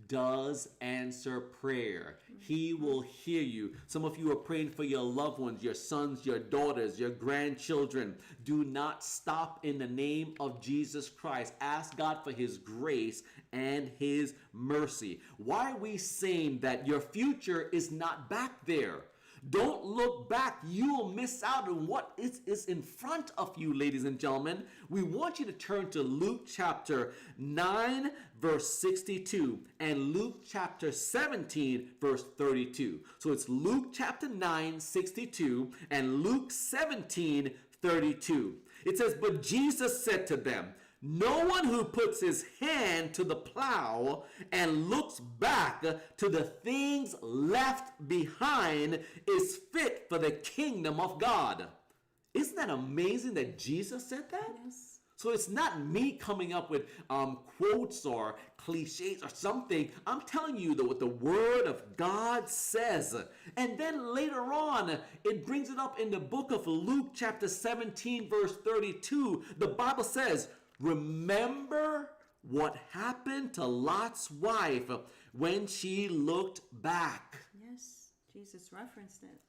does answer prayer. He will hear you. Some of you are praying for your loved ones, your sons, your daughters, your grandchildren. Do not stop in the name of Jesus Christ. Ask God for his grace and his mercy. Why are we saying that your future is not back there? Don't look back. You will miss out on what is in front of you, ladies and gentlemen. We want you to turn to Luke chapter 9, verse 62, and Luke chapter 17, verse 32. So it's Luke chapter 9, 62, and Luke 17, 32. It says, but Jesus said to them, no one who puts his hand to the plow and looks back to the things left behind is fit for the kingdom of God. Isn't that amazing that Jesus said that? Yes. So it's not me coming up with quotes or cliches or something. I'm telling you what the word of God says. And then later on, it brings it up in the book of Luke chapter 17, verse 32. The Bible says, remember what happened to Lot's wife when she looked back. Yes, Jesus referenced it.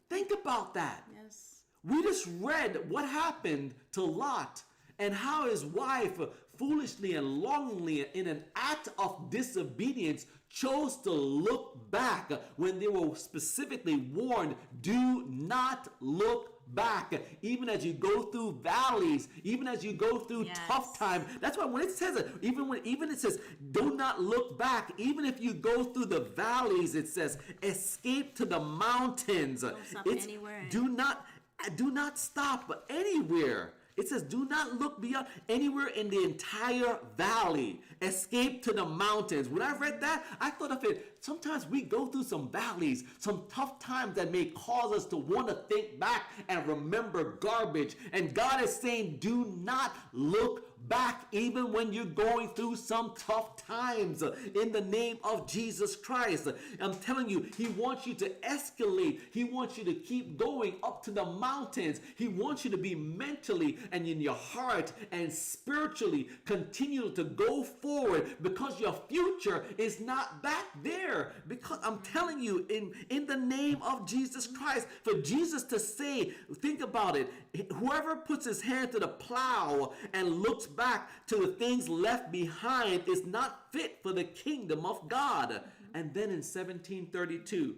Think about that. Yes. We just read what happened to Lot and how his wife foolishly and longingly, in an act of disobedience, chose to look back when they were specifically warned, do not look back. Even as you go through valleys, even as you go through tough times. That's why when it says it, even it says, do not look back. Even if you go through the valleys, it says, escape to the mountains. Don't stop anywhere. Do not stop anywhere. It says, do not look beyond anywhere in the entire valley. Escape to the mountains. When I read that, I thought of it. Sometimes we go through some valleys, some tough times that may cause us to want to think back and remember garbage. And God is saying, do not look back even when you're going through some tough times in the name of Jesus Christ. I'm telling you, he wants you to escalate. He wants you to keep going up to the mountains. He wants you to be mentally and in your heart and spiritually continue to go forward, because your future is not back there. Because I'm telling you, in the name of Jesus Christ, for Jesus to say, think about it, whoever puts his hand to the plow and looks back to the things left behind is not fit for the kingdom of God. And then in 1732,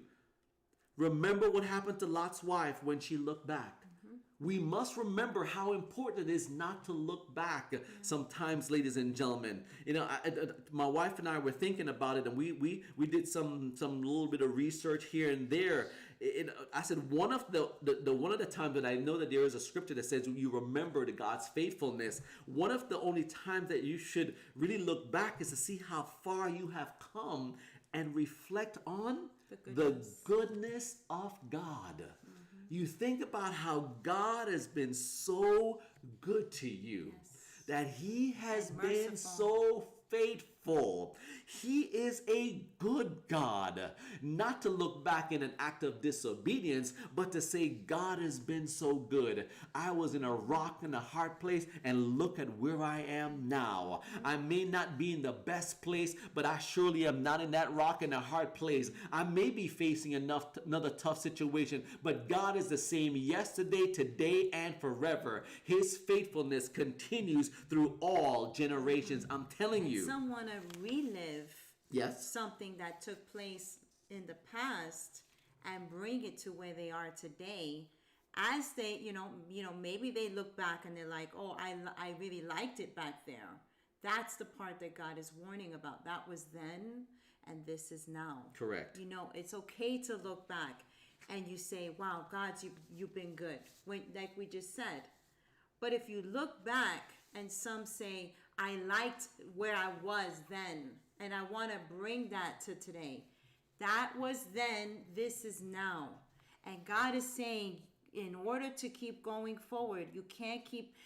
remember what happened to Lot's wife when she looked back. We must remember how important it is not to look back sometimes, ladies and gentlemen. You know, my wife and I were thinking about it, and we did some little bit of research here and there. I said one of the times that I know that there is a scripture that says you remember to God's faithfulness. One of the only times that you should really look back is to see how far you have come and reflect on the goodness of God. You think about how God has been so good to you, that he has been so faithful. He is a good God. Not to look back in an act of disobedience, but to say, God has been so good. I was in a rock and a hard place, and look at where I am now. I may not be in the best place, but I surely am not in that rock and a hard place. I may be facing another tough situation, but God is the same yesterday, today, and forever. His faithfulness continues through all generations. I'm telling you. Some want to relive Yes. something that took place in the past and bring it to where they are today. As they, maybe they look back and they're like, oh, I really liked it back there. That's the part that God is warning about. That was then, and this is now. Correct. It's okay to look back and you say, wow, God, you've been good, like we just said. But if you look back and some say, I liked where I was then, and I want to bring that to today. That was then, this is now. And God is saying, in order to keep going forward, you can't keep,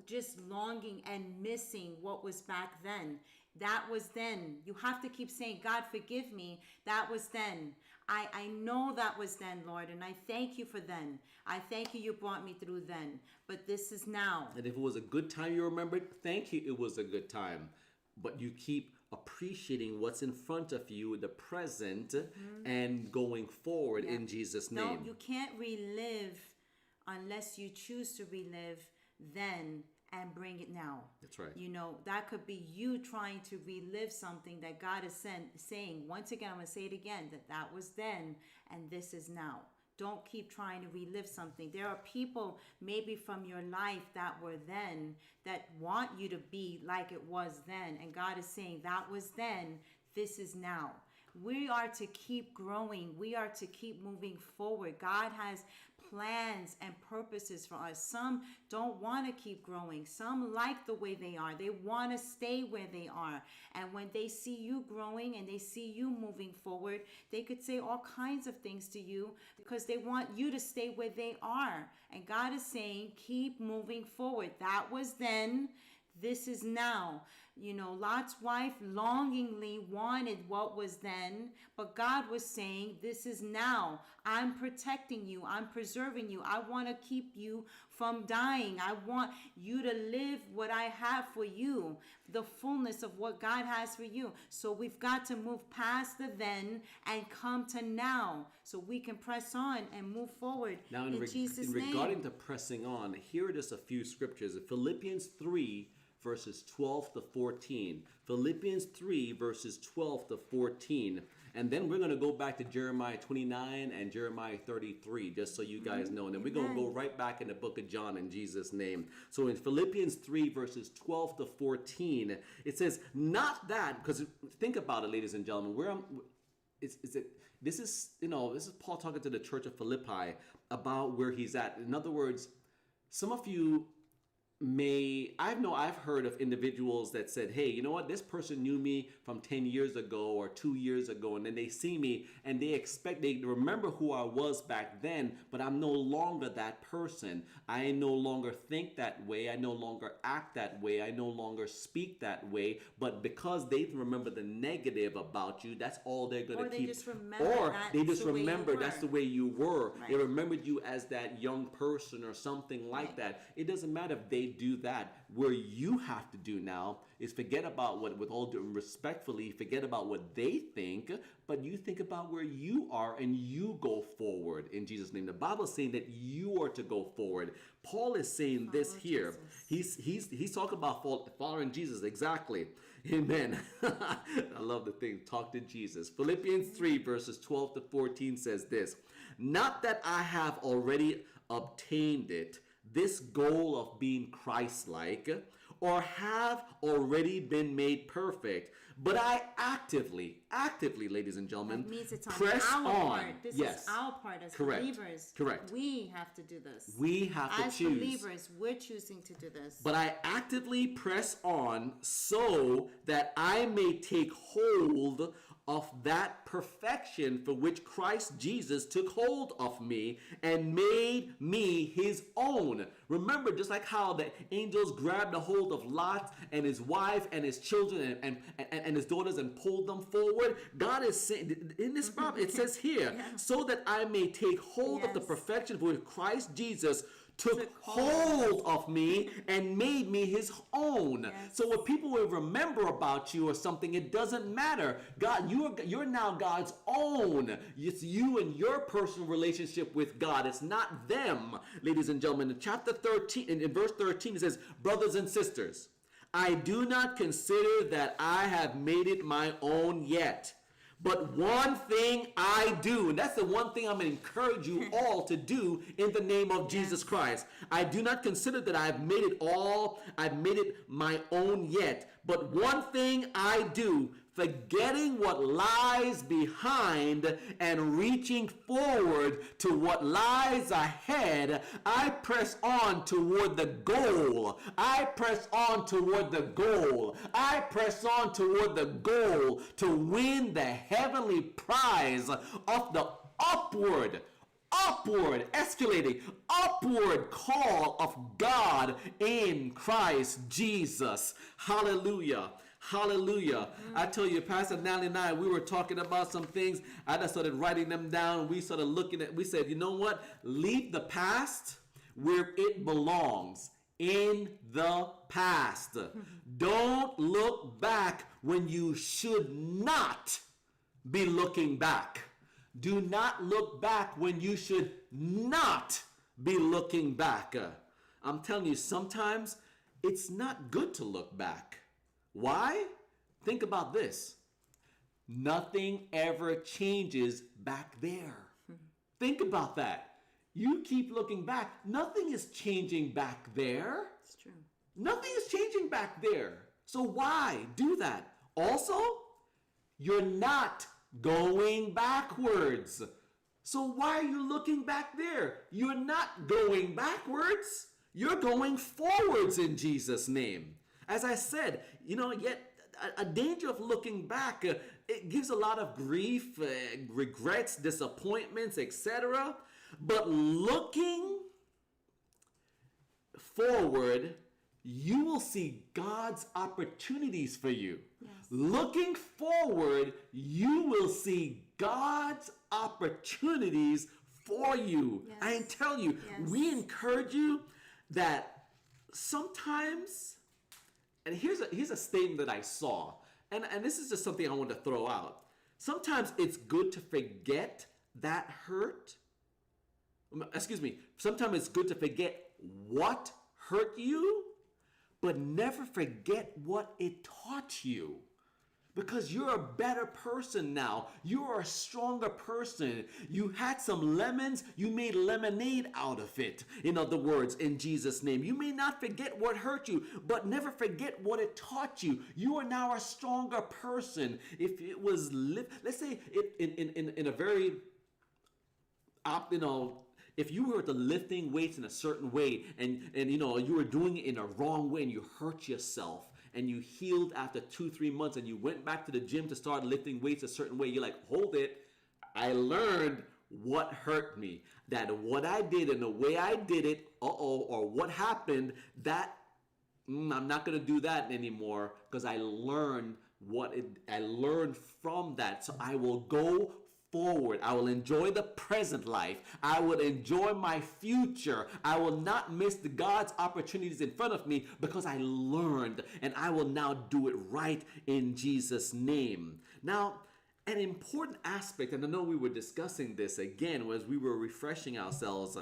just longing and missing what was back then. That was then. You have to keep saying, God, forgive me. That was then. I know that was then, Lord, and I thank you for then. I thank you brought me through then. But this is now. And if it was a good time you remembered, thank you, it was a good time. But you keep appreciating what's in front of you, the present, and going forward in Jesus' name. No, you can't relive unless you choose to relive then and bring it now. That's right. That could be you trying to relive something that God is saying. Once again, I'm going to say it again, that was then and this is now. Don't keep trying to relive something. There are people maybe from your life that were then that want you to be like it was then. And God is saying that was then, this is now. We are to keep growing. We are to keep moving forward. God has plans and purposes for us. Some don't want to keep growing. Some like the way they are. They want to stay where they are. And when they see you growing and they see you moving forward, they could say all kinds of things to you because they want you to stay where they are. And God is saying, keep moving forward. That was then. This is now. Lot's wife longingly wanted what was then, but God was saying, this is now. I'm protecting you. I'm preserving you. I want to keep you from dying. I want you to live what I have for you, the fullness of what God has for you. So we've got to move past the then and come to now so we can press on and move forward now, in Jesus' name. Regarding to pressing on, here are just a few scriptures. Philippians 3, verses 12 to 14. Philippians 3, verses 12 to 14. And then we're going to go back to Jeremiah 29 and Jeremiah 33, just so you guys know. And then we're going to go right back in the book of John in Jesus' name. So in Philippians 3, verses 12 to 14, it says, not that, because think about it, ladies and gentlemen, this is Paul talking to the church of Philippi about where he's at. In other words, some of you I've heard of individuals that said, hey, you know what, this person knew me from 10 years ago or 2 years ago, and then they see me and they remember who I was back then, but I'm no longer that person. I no longer think that way. I no longer act that way. I no longer speak that way. But because they remember the negative about you, that's all they're going to keep. Or they just remember that's the way you were. Right. They remembered you as that young person or something like that. It doesn't matter if they do that. Where you have to do now is forget about what, with all due respectfully, forget about what they think, but you think about where you are and you go forward in Jesus' name. The Bible is saying that you are to go forward. Paul is saying this here. He's talking about following Jesus. Exactly. Amen. I love the thing. Talk to Jesus. Philippians 3 verses 12 to 14 says this. Not that I have already obtained it, this goal of being Christ-like, or have already been made perfect, but I actively, ladies and gentlemen, press on. Part. This is our part as believers. Correct. We have to do this. We have to choose. As believers, we're choosing to do this. But I actively press on so that I may take hold of that perfection for which Christ Jesus took hold of me and made me his own. Remember, just like how the angels grabbed a hold of Lot and his wife and his children and his daughters and pulled them forward, God is saying in this Bible, it says here, so that I may take hold of the perfection for which Christ Jesus took hold of me and made me his own. Yes. So what people will remember about you or something, it doesn't matter. God, you're now God's own. It's you and your personal relationship with God. It's not them, ladies and gentlemen. In chapter 13, in verse 13, it says, brothers and sisters, I do not consider that I have made it my own yet. But one thing I do, and that's the one thing I'm going to encourage you all to do in the name of Jesus Christ. I do not consider that I've made it my own yet. But one thing I do, forgetting what lies behind and reaching forward to what lies ahead, I press on toward the goal. I press on toward the goal. I press on toward the goal to win the heavenly prize of the upward, escalating, upward call of God in Christ Jesus. Hallelujah. Hallelujah. I tell you, Pastor Natalie and I, we were talking about some things. I just started writing them down. We started looking at, we said, you know what? Leave the past where it belongs, in the past. Don't look back when you should not be looking back. Do not look back when you should not be looking back. I'm telling you, sometimes it's not good to look back. Why? Think about this. Nothing ever changes back there. Think about that. You keep looking back. Nothing is changing back there. It's true. Nothing is changing back there. So why do that? Also, you're not going backwards. So why are you looking back there? You're not going backwards. You're going forwards in Jesus' name. As I said, yet a danger of looking back, it gives a lot of grief, regrets, disappointments, etc. But looking forward, you will see God's opportunities for you. Yes. Looking forward, you will see God's opportunities for you. Yes. I tell you, we encourage you that sometimes, and here's a statement that I saw, and this is just something I want to throw out. Sometimes it's good to forget that hurt. Sometimes it's good to forget what hurt you, but never forget what it taught you. Because you're a better person now. You're a stronger person. You had some lemons, you made lemonade out of it. In other words, in Jesus' name. You may not forget what hurt you, but never forget what it taught you. You are now a stronger person. If it was, let's say in a very, if you were to lifting weights in a certain way and you were doing it in a wrong way and you hurt yourself and you healed after 2-3 months and you went back to the gym to start lifting weights a certain way, you're like, hold it. I learned what hurt me. That what I did and the way I did it, or what happened, that I'm not going to do that anymore because I learned I learned from that. So I will go forward. I will enjoy the present life. I will enjoy my future. I will not miss the God's opportunities in front of me because I learned, and I will now do it right in Jesus' name. Now, an important aspect, and I know we were discussing this again as we were refreshing ourselves.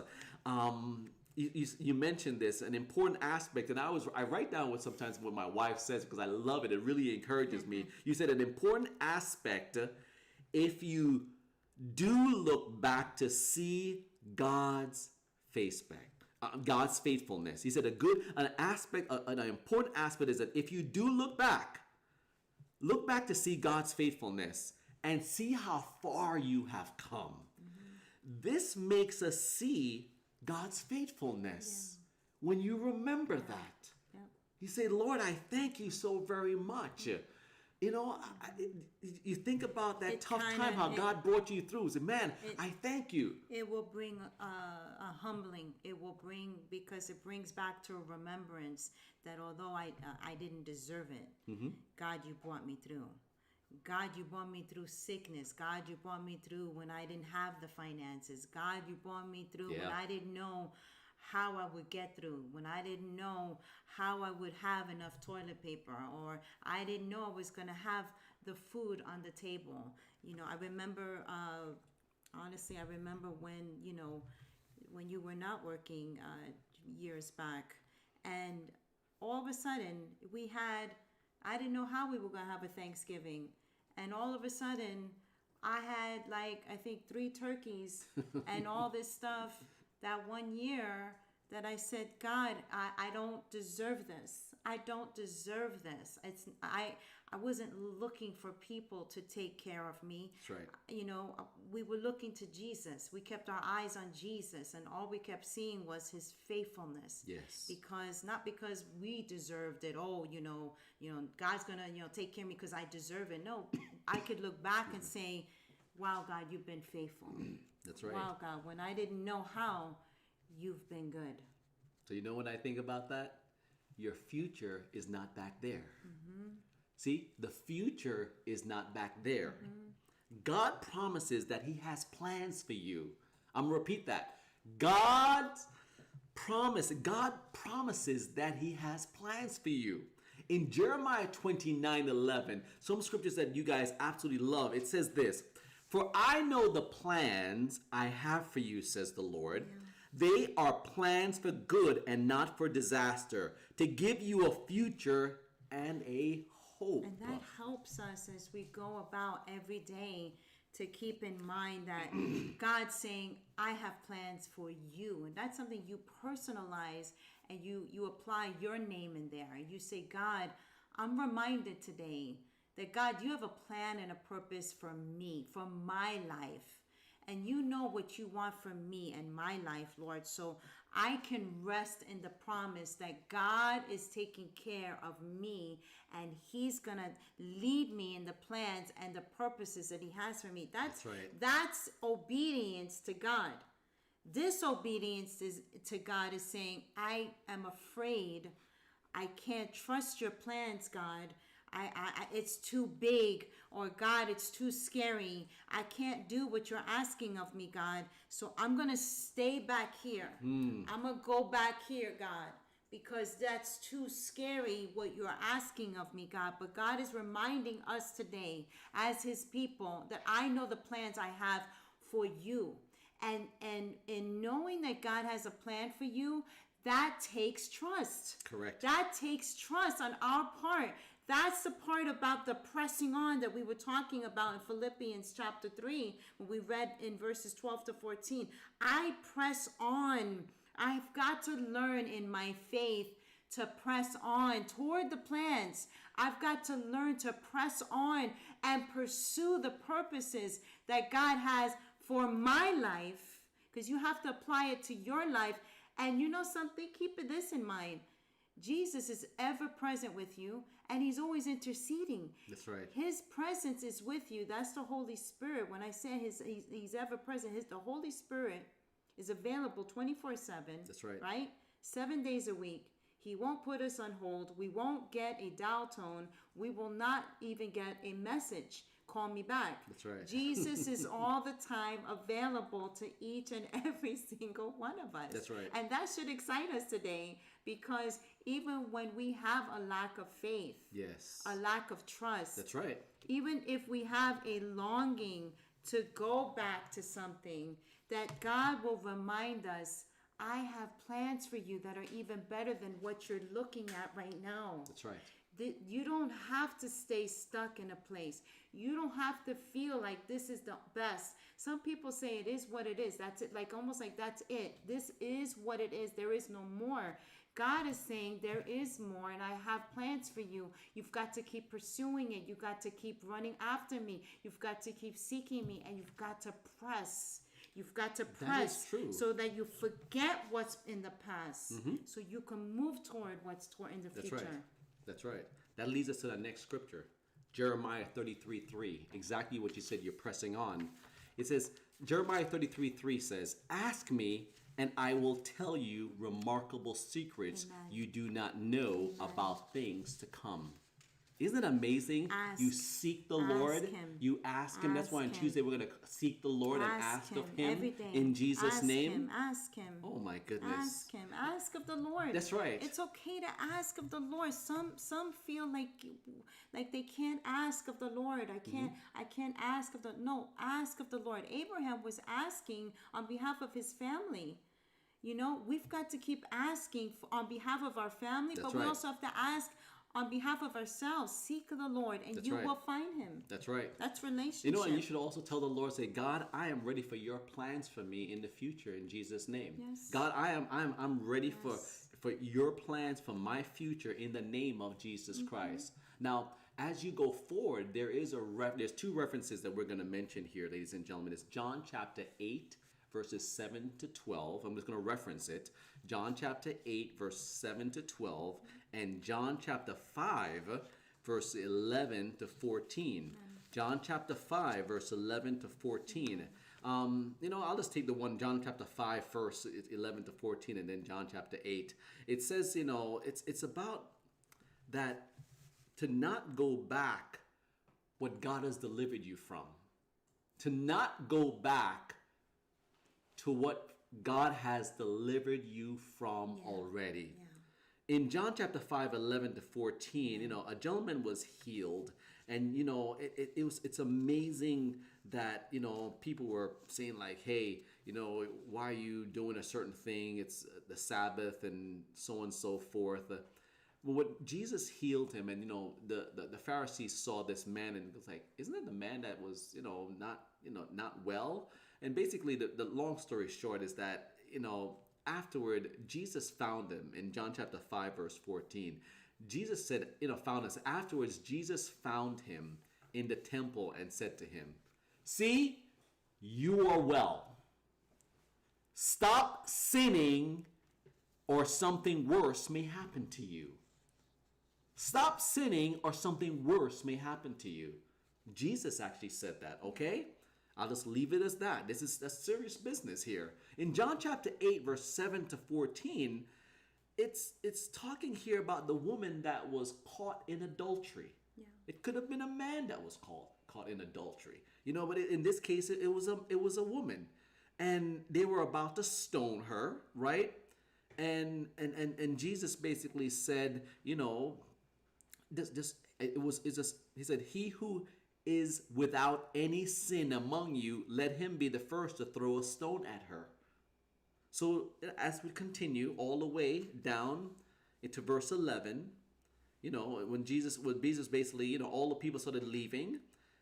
You mentioned this, an important aspect, and I write down what sometimes what my wife says because I love it. It really encourages me. You said an important aspect, if you do look back to see God's face back, God's faithfulness. He said an important aspect is that if you do look back to see God's faithfulness and see how far you have come. This makes us see God's faithfulness when you remember that. You say, Lord, I thank you so very much. You think about that tough time, how God brought you through. Say, man, I thank you. It will bring a humbling. It will bring, because it brings back to a remembrance that although I didn't deserve it, God, you brought me through. God, you brought me through sickness. God, you brought me through when I didn't have the finances. God, you brought me through when I didn't know how I would get through, when I didn't know how I would have enough toilet paper, or I didn't know I was going to have the food on the table. I remember, honestly, I remember when you were not working years back, and all of a sudden I didn't know how we were going to have a Thanksgiving. And all of a sudden, I had I think 3 turkeys and all this stuff that one year that I said, God, I don't deserve this. I don't deserve this. I wasn't looking for people to take care of me. That's right. We were looking to Jesus. We kept our eyes on Jesus, and all we kept seeing was his faithfulness. Yes. Not because we deserved it. Oh, God's going to take care of me because I deserve it. No, I could look back and say, wow, God, you've been faithful. That's right. Wow, God, when I didn't know how, you've been good. So when I think about that? Your future is not back there. See, the future is not back there. God promises that he has plans for you. I'm going to repeat that. God promises that he has plans for you. In Jeremiah 29:11, some scriptures that you guys absolutely love, it says this: "For I know the plans I have for you, says the Lord. They are plans for good and not for disaster, to give you a future and a hope." And that helps us as we go about every day to keep in mind that God's saying, I have plans for you. And that's something you personalize, and you apply your name in there. You say, God, I'm reminded today that, God, you have a plan and a purpose for me, for my life. And you know what you want from me and my life, Lord. So I can rest in the promise that God is taking care of me, and he's going to lead me in the plans and the purposes that he has for me. That's right. That's obedience to God. Disobedience to God is saying, I am afraid. I can't trust your plans, God. It's too big, or God, it's too scary. I can't do what you're asking of me, God. So I'm going to stay back here. I'm going to go back here, God, because that's too scary what you're asking of me, God. But God is reminding us today as his people that I know the plans I have for you. And in knowing that God has a plan for you, that takes trust. Correct. That takes trust on our part. That's the part about the pressing on that we were talking about in Philippians chapter 3, when we read in verses 12 to 14. I press on. I've got to learn in my faith to press on toward the plans. I've got to learn to press on and pursue the purposes that God has for my life, because you have to apply it to your life. And you know something? Keep this in mind. Jesus is ever present with you, and he's always interceding. That's right. His presence is with you. That's the Holy Spirit. When I say he's ever present, the Holy Spirit is available 24/7. That's right. Right? 7 days a week. He won't put us on hold. We won't get a dial tone. We will not even get a message. Call me back. That's right. Jesus is all the time available to each and every single one of us. That's right. And that should excite us today, because even when we have a lack of faith, Yes. a lack of trust, That's right. even if we have a longing to go back to something, that God will remind us, I have plans for you that are even better than what you're looking at right now. That's right. You don't have to stay stuck in a place. You don't have to feel like this is the best. Some people say it is what it is. That's it. Like almost like that's it. This is what it is. There is no more. God is saying there is more, and I have plans for you. You've got to keep pursuing it. You've got to keep running after me. You've got to keep seeking me, and you've got to press. You've got to press so that you forget what's in the past, so you can move toward what's in the future. Right. That's right. That leads us to the next scripture, Jeremiah 33:3. Exactly what you said. You're pressing on. It says, Jeremiah 33:3 says, "Ask me, and I will tell you remarkable secrets you do not know about things to come." Isn't it amazing? You seek the Lord. Him. You ask him. That's why on Tuesday we're going to seek the Lord and ask of him everything. in Jesus' name. Ask him. Oh my goodness. Ask him. Ask of the Lord. That's right. It's okay to ask of the Lord. Some feel like they can't ask of the Lord. I can't ask of the No, ask of the Lord. Abraham was asking on behalf of his family. You know, we've got to keep asking on behalf of our family, but we also have to ask on behalf of ourselves. Seek the Lord, and you will find him. That's right. That's relationship. You know, and you should also tell the Lord, say, God, I am ready for your plans for me in the future in Jesus' name. Yes. God, I'm ready for your plans for my future in the name of Jesus Christ. Now, as you go forward, there's two references that we're going to mention here, ladies and gentlemen. It's John chapter 8, verses 7 to 12. I'm just going to reference it. John chapter 8, verse 7 to 12. And John chapter 5, verse 11 to 14. John chapter 5, verse 11 to 14. I'll just take the one, John chapter 5, verse 11 to 14, and then John chapter 8. It says, it's about that to not go back what God has delivered you from. To not go back to what God has delivered you from already. Yeah. In John chapter 5, 11 to 14, a gentleman was healed. And, it's amazing that, people were saying like, hey, why are you doing a certain thing? It's the Sabbath and so on and so forth. But what Jesus healed him, and, the Pharisees saw this man and was like, isn't it the man that was, not well? And basically the long story short is that, afterward, Jesus found him in John chapter 5, verse 14. Jesus said, found us. Afterwards, Jesus found him in the temple and said to him, see, you are well. Stop sinning or something worse may happen to you. Stop sinning or something worse may happen to you. Jesus actually said that, okay? I'll just leave it as that. This is a serious business here. In John chapter 8, verse 7 to 14, it's talking here about the woman that was caught in adultery. Yeah. It could have been a man that was caught in adultery. But in this case, it was a woman. And they were about to stone her, right? And Jesus basically said, he said, he who is without any sin among you, let him be the first to throw a stone at her. So as we continue all the way down into verse 11, when Jesus basically, all the people started leaving,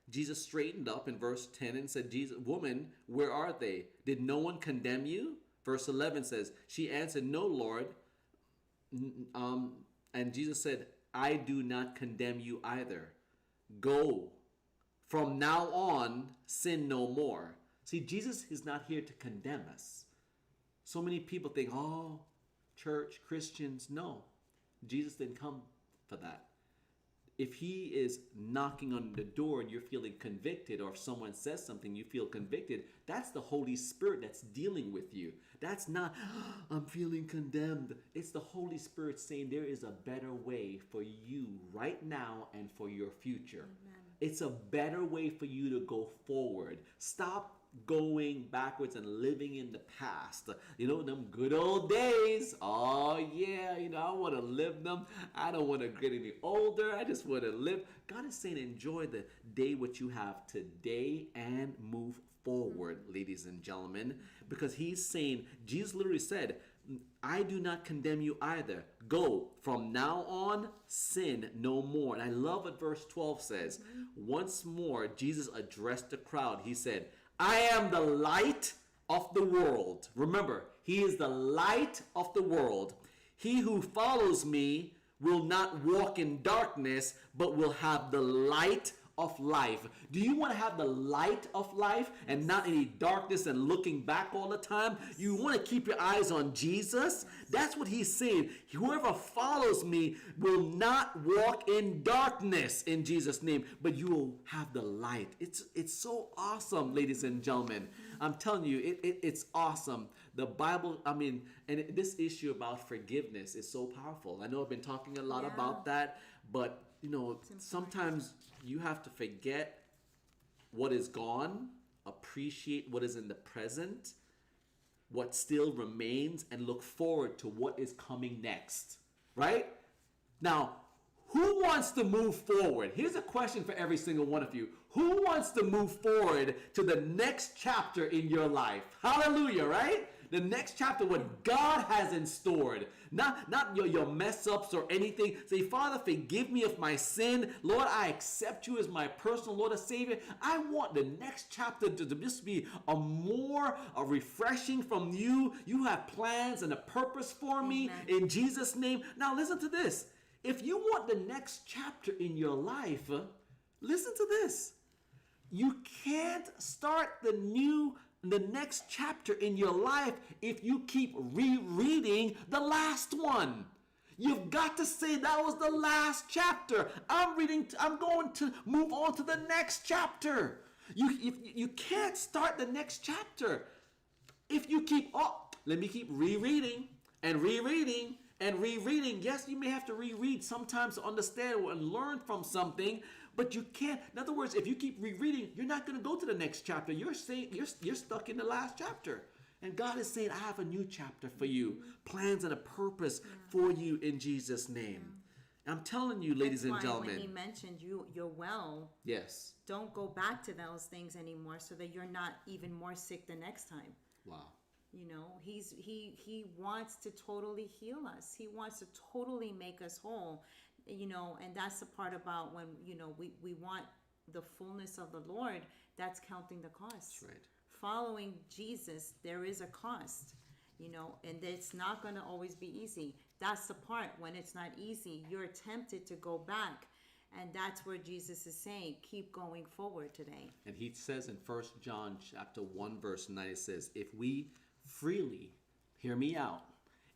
Jesus straightened up in verse 10 and said, Jesus, woman, where are they? Did no one condemn you? Verse 11 says, she answered, no, Lord. And Jesus said, I do not condemn you either. Go. From now on, sin no more. See, Jesus is not here to condemn us. So many people think, oh, church, Christians. No, Jesus didn't come for that. If he is knocking on the door and you're feeling convicted, or if someone says something, you feel convicted, that's the Holy Spirit that's dealing with you. That's not, I'm feeling condemned. It's the Holy Spirit saying there is a better way for you right now and for your future. Amen. It's a better way for you to go forward. Stop going backwards and living in the past. You know, them good old days. Oh yeah, you know, I want to live them. I don't want to get any older. I just want to live. God is saying enjoy the day what you have today and move forward, ladies and gentlemen, because he's saying, Jesus literally said, I do not condemn you either. Go, from now on, sin no more. And I love what verse 12 says. Once more, Jesus addressed the crowd. He said, I am the light of the world. Remember, he is the light of the world. He who follows me will not walk in darkness, but will have the light of life. Do you want to have the light of life and not any darkness and looking back all the time? You want to keep your eyes on Jesus? That's what he's saying. Whoever follows me will not walk in darkness in Jesus' name, but you will have the light. It's so awesome, ladies and gentlemen. I'm telling you, it's awesome. The Bible, and this issue about forgiveness is so powerful. I know I've been talking a lot about that, but you know, sometimes you have to forget what is gone, appreciate what is in the present, what still remains, and look forward to what is coming next, right? Now, who wants to move forward? Here's a question for every single one of you. Who wants to move forward to the next chapter in your life? Hallelujah, right? The next chapter, what God has in store. Not your mess ups or anything. Say, Father, forgive me of my sin. Lord, I accept you as my personal Lord and Savior. I want the next chapter to just be a refreshing from you. You have plans and a purpose for me in Jesus' name. Now listen to this. If you want the next chapter in your life, listen to this. You can't start the next chapter in your life if you keep rereading the last one. You've got to say that was the last chapter. I'm going to move on to the next chapter. You can't start the next chapter if you keep, let me keep rereading and rereading and rereading. Yes, you may have to reread sometimes to understand and learn from something, but you can't. In other words, if you keep rereading, you're not going to go to the next chapter. You're stuck in the last chapter. And God is saying, I have a new chapter for you. Plans and a purpose for you in Jesus' name. I'm telling you, ladies and gentlemen. When he mentioned you're well. Yes. Don't go back to those things anymore so that you're not even more sick the next time. Wow. You know, he wants to totally heal us. He wants to totally make us whole. You know, and that's the part about when, you know, we want the fullness of the Lord, that's counting the cost. That's right. Following Jesus, there is a cost, you know, and it's not going to always be easy. That's the part when it's not easy, you're tempted to go back. And that's where Jesus is saying, keep going forward today. And he says in 1 John chapter 1, verse 9, it says, if we freely, hear me out,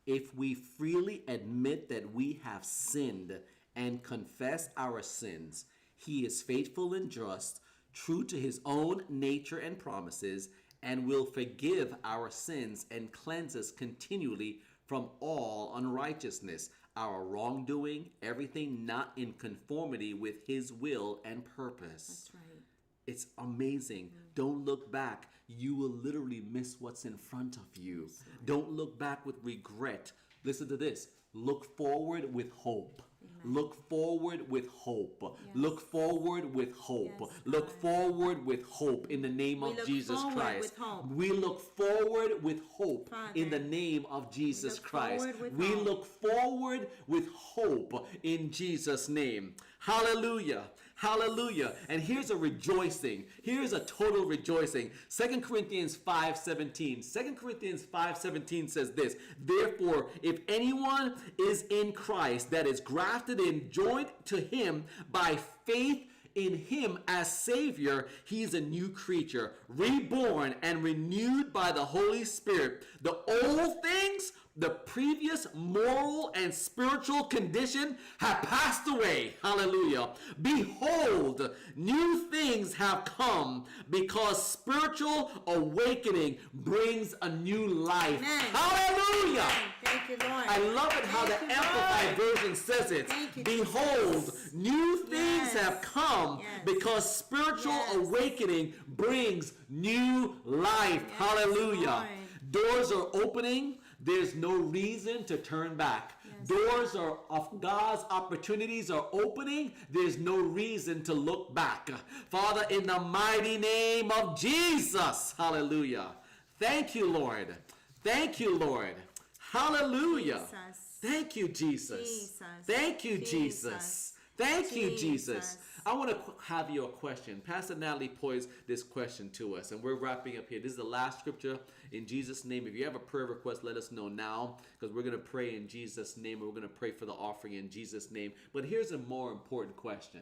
if we freely admit that we have sinned and confess our sins, he is faithful and just, true to his own nature and promises, and will forgive our sins and cleanse us continually from all unrighteousness, our wrongdoing, everything not in conformity with his will and purpose. That's right. It's amazing. Don't look back. You will literally miss what's in front of you. Don't look back with regret. Listen to this. Look forward with hope. Amen. Look forward with hope. Yes. Look forward with hope. Yes, look forward with hope in the name of Jesus Christ. We look forward with hope Father. In the name of Jesus Christ. We look forward with hope in Jesus' name. Hallelujah. Hallelujah. And here's a rejoicing. Here's a total rejoicing. 2 Corinthians 5:17. 2 Corinthians 5:17 says this. Therefore, if anyone is in Christ, that is grafted in, joined to him by faith in him as Savior, he's a new creature, reborn and renewed by the Holy Spirit. The old things, the previous moral and spiritual condition, have passed away. Hallelujah. Behold, new things have come, because spiritual awakening brings a new life. Amen. Hallelujah. Amen. Thank you, Lord. I love it how the Thank you, Amplified Lord. Version says it. Thank you, Behold, Jesus. new things Yes. have come, Yes. because spiritual Yes. awakening brings new life. Yes, Hallelujah. Lord. Doors are opening. There's no reason to turn back. Yes. Doors of God's opportunities are opening. There's no reason to look back. Father, in the mighty name of Jesus. Hallelujah. Thank you, Lord. Thank you, Lord. Hallelujah. Jesus. Thank you, Jesus. Jesus. Thank you, Jesus. Jesus. Thank you, Jesus. Jesus. I want to have you a question. Pastor Natalie posed this question to us, and we're wrapping up here. This is the last scripture in Jesus' name. If you have a prayer request, let us know now, because we're going to pray in Jesus' name, and we're going to pray for the offering in Jesus' name. But here's a more important question.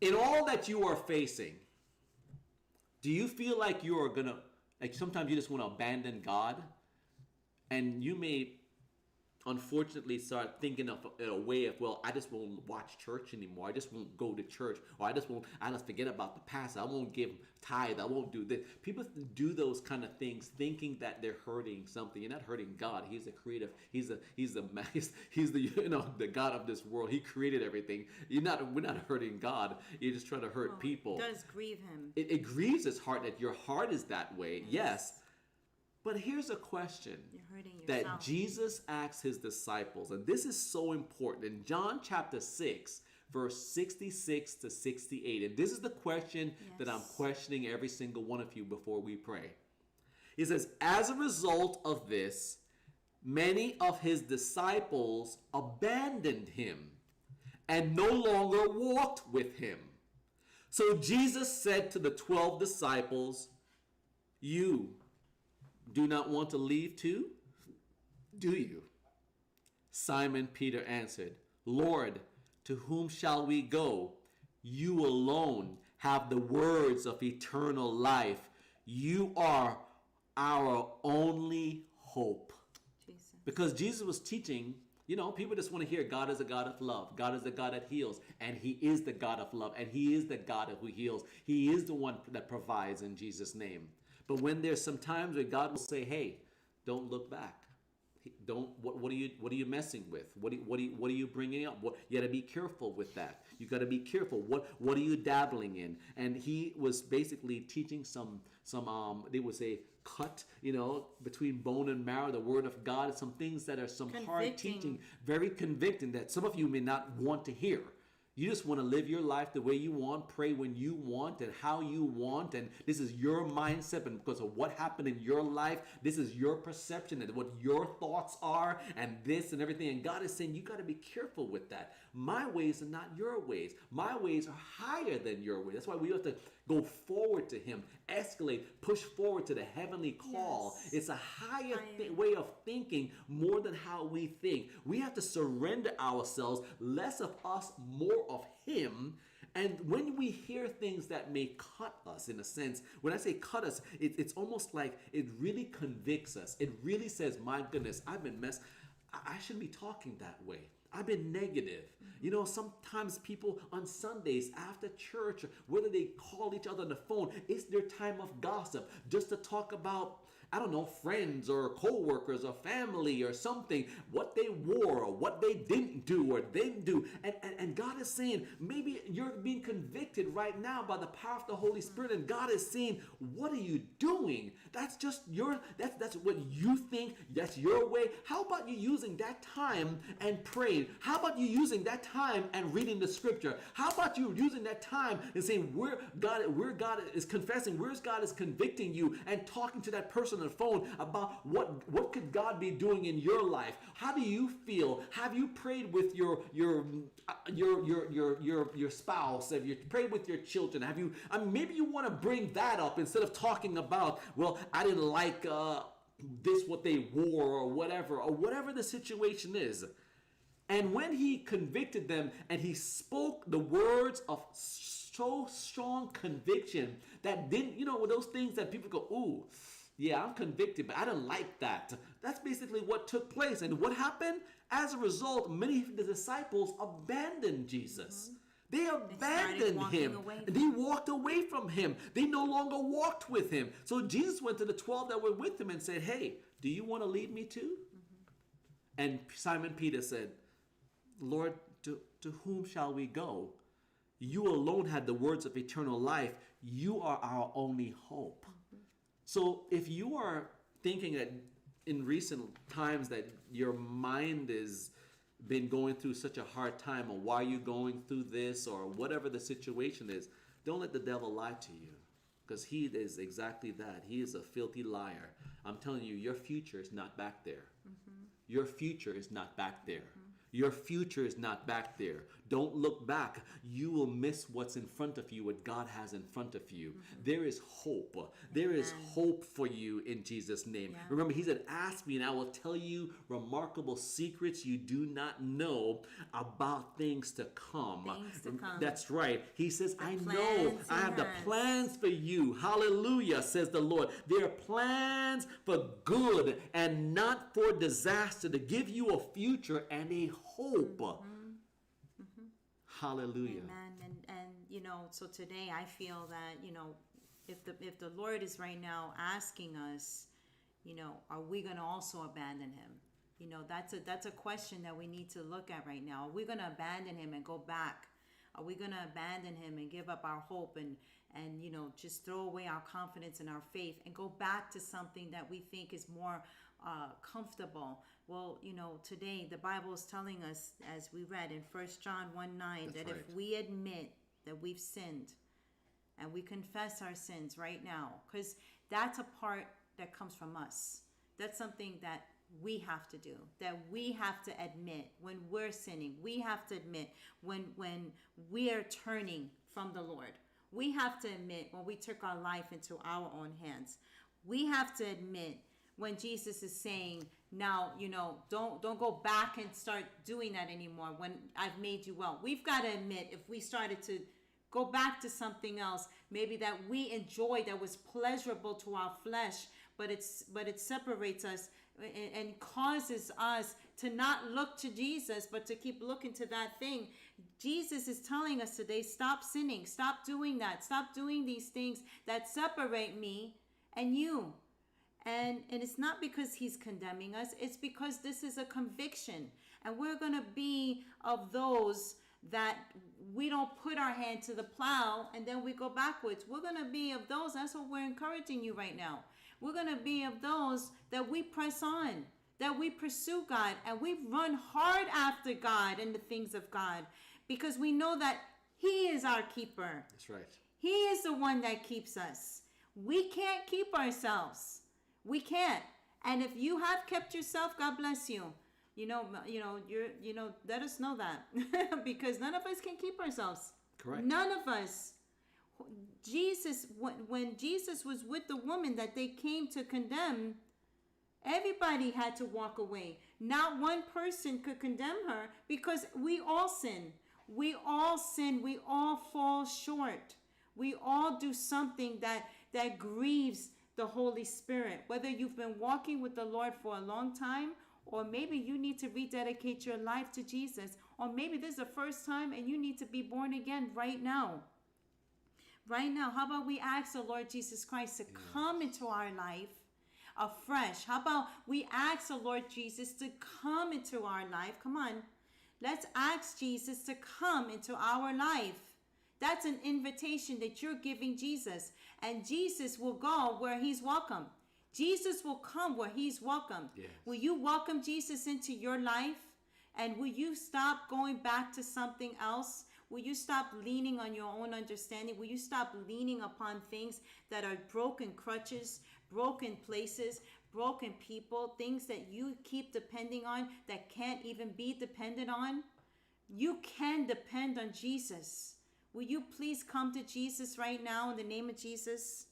In all that you are facing, do you feel like you are going to, like sometimes you just want to abandon God? And you may unfortunately start thinking of a way of, well, I just won't watch church anymore. I just won't go to church. Or I just forget about the past. I won't give tithe. I won't do this. People do those kind of things thinking that they're hurting something. You're not hurting God. He's the creative. He's the the God of this world. He created everything. We're not hurting God. You're just trying to hurt people. It does grieve him. It grieves his heart that your heart is that way. Yes. But here's a question You're hurting that yourself. Jesus asked his disciples, and this is so important. In John chapter 6, verse 66 to 68, and this is the question that I'm questioning every single one of you before we pray. He says, as a result of this, many of his disciples abandoned him and no longer walked with him. So Jesus said to the 12 disciples, you do not want to leave too? Do you? Simon Peter answered, Lord, to whom shall we go? You alone have the words of eternal life. You are our only hope. Jesus. Because Jesus was teaching, people just want to hear God is a God of love. God is the God that heals. And he is the God of love. And he is the God who heals. He is the one that provides in Jesus' name. But when there's some times where God will say, hey, don't look back. What are you messing with? What are you bringing up? You got to be careful with that. You got to be careful. What are you dabbling in? And he was basically teaching some they would say cut, between bone and marrow, the word of God, some things that are some hard teaching, very convicting that some of you may not want to hear. You just want to live your life the way you want, pray when you want and how you want, and this is your mindset, and because of what happened in your life, this is your perception and what your thoughts are, and this and everything. And God is saying you got to be careful with that. My ways are not your ways. My ways are higher than your ways. That's why we have to go forward to him, escalate, push forward to the heavenly call. Yes. It's a higher way of thinking more than how we think. We have to surrender ourselves, less of us, more of him. And when we hear things that may cut us, in a sense, when I say cut us, it's almost like it really convicts us. It really says, my goodness, I've been messed. I shouldn't be talking that way. I've been negative. Sometimes people on Sundays after church, whether they call each other on the phone, it's their time of gossip just to talk about, I don't know, friends or co-workers or family or something, what they wore or what they didn't do or didn't do. And God is saying, maybe you're being convicted right now by the power of the Holy Spirit, and God is saying, what are you doing? That's just that's what you think, that's your way. How about you using that time and praying? How about you using that time and reading the scripture? How about you using that time and saying where God is confessing, where God is convicting you, and talking to that person on the phone about what could God be doing in your life? How do you feel? Have you prayed with your spouse? Have you prayed with your children? Have you? Maybe you want to bring that up instead of talking about, well, I didn't like this what they wore or whatever the situation is. And when he convicted them and he spoke the words of so strong conviction that didn't, those things that people go, ooh, yeah, I'm convicted, but I don't like that. That's basically what took place. And what happened? As a result, many of the disciples abandoned Jesus. They abandoned him. They walked away from him. They no longer walked with him. So Jesus went to the 12 that were with him and said, hey, do you want to lead me too? And Simon Peter said, Lord, to whom shall we go? You alone had the words of eternal life. You are our only hope. So if you are thinking that in recent times that your mind has been going through such a hard time, or why are you going through this, or whatever the situation is, don't let the devil lie to you, because he is exactly that. He is a filthy liar. I'm telling you, your future is not back there. Your future is not back there. Your future is not back there. Don't look back. You will miss what's in front of you, what God has in front of you. There is hope. There is hope for you in Jesus' name. Yeah. Remember, he said, ask me and I will tell you remarkable secrets you do not know about things to come. Things to come. That's right. He says, I know plans I have the has. plans for you. Hallelujah, says the Lord. They are plans for good and not for disaster, to give you a future and a hope. Hallelujah. Amen. And so today I feel that, if the Lord is right now asking us, are we going to also abandon him? That's a question that we need to look at right now. Are we going to abandon him and go back? Are we going to abandon him and give up our hope and just throw away our confidence and our faith and go back to something that we think is more comfortable? Well, today the Bible is telling us, as we read in 1 John 1:9, that right. if we admit that we've sinned and we confess our sins right now, because that's a part that comes from us. That's something that we have to do, that we have to admit when we're sinning. We have to admit when we are turning from the Lord. We have to admit when we took our life into our own hands. We have to admit when Jesus is saying, now, don't go back and start doing that anymore when I've made you well. We've got to admit, if we started to go back to something else, maybe that we enjoyed, that was pleasurable to our flesh, but it separates us and causes us to not look to Jesus, but to keep looking to that thing. Jesus is telling us today, stop sinning, stop doing that, stop doing these things that separate me and you. And it's not because he's condemning us, it's because this is a conviction. And we're going to be of those that we don't put our hand to the plow and then we go backwards. We're going to be of those, that's what we're encouraging you right now. We're going to be of those that we press on, that we pursue God, and we run hard after God and the things of God, because we know that he is our keeper. That's right. He is the one that keeps us. We can't keep ourselves. We can't. And if you have kept yourself, God bless you. Let us know that because none of us can keep ourselves. Correct. None of us. Jesus, when Jesus was with the woman that they came to condemn, everybody had to walk away. Not one person could condemn her because we all sin. We all sin. We all fall short. We all do something that grieves the Holy Spirit. Whether you've been walking with the Lord for a long time, or maybe you need to rededicate your life to Jesus, or maybe this is the first time and you need to be born again right now. Right now, how about we ask the Lord Jesus Christ to come into our life afresh? How about we ask the Lord Jesus to come into our life? Come on, let's ask Jesus to come into our life. That's an invitation that you're giving Jesus. And Jesus will go where he's welcome. Jesus will come where he's welcome. Yes. Will you welcome Jesus into your life? And will you stop going back to something else? Will you stop leaning on your own understanding? Will you stop leaning upon things that are broken crutches, broken places, broken people, things that you keep depending on that can't even be depended on? You can depend on Jesus. Will you please come to Jesus right now in the name of Jesus?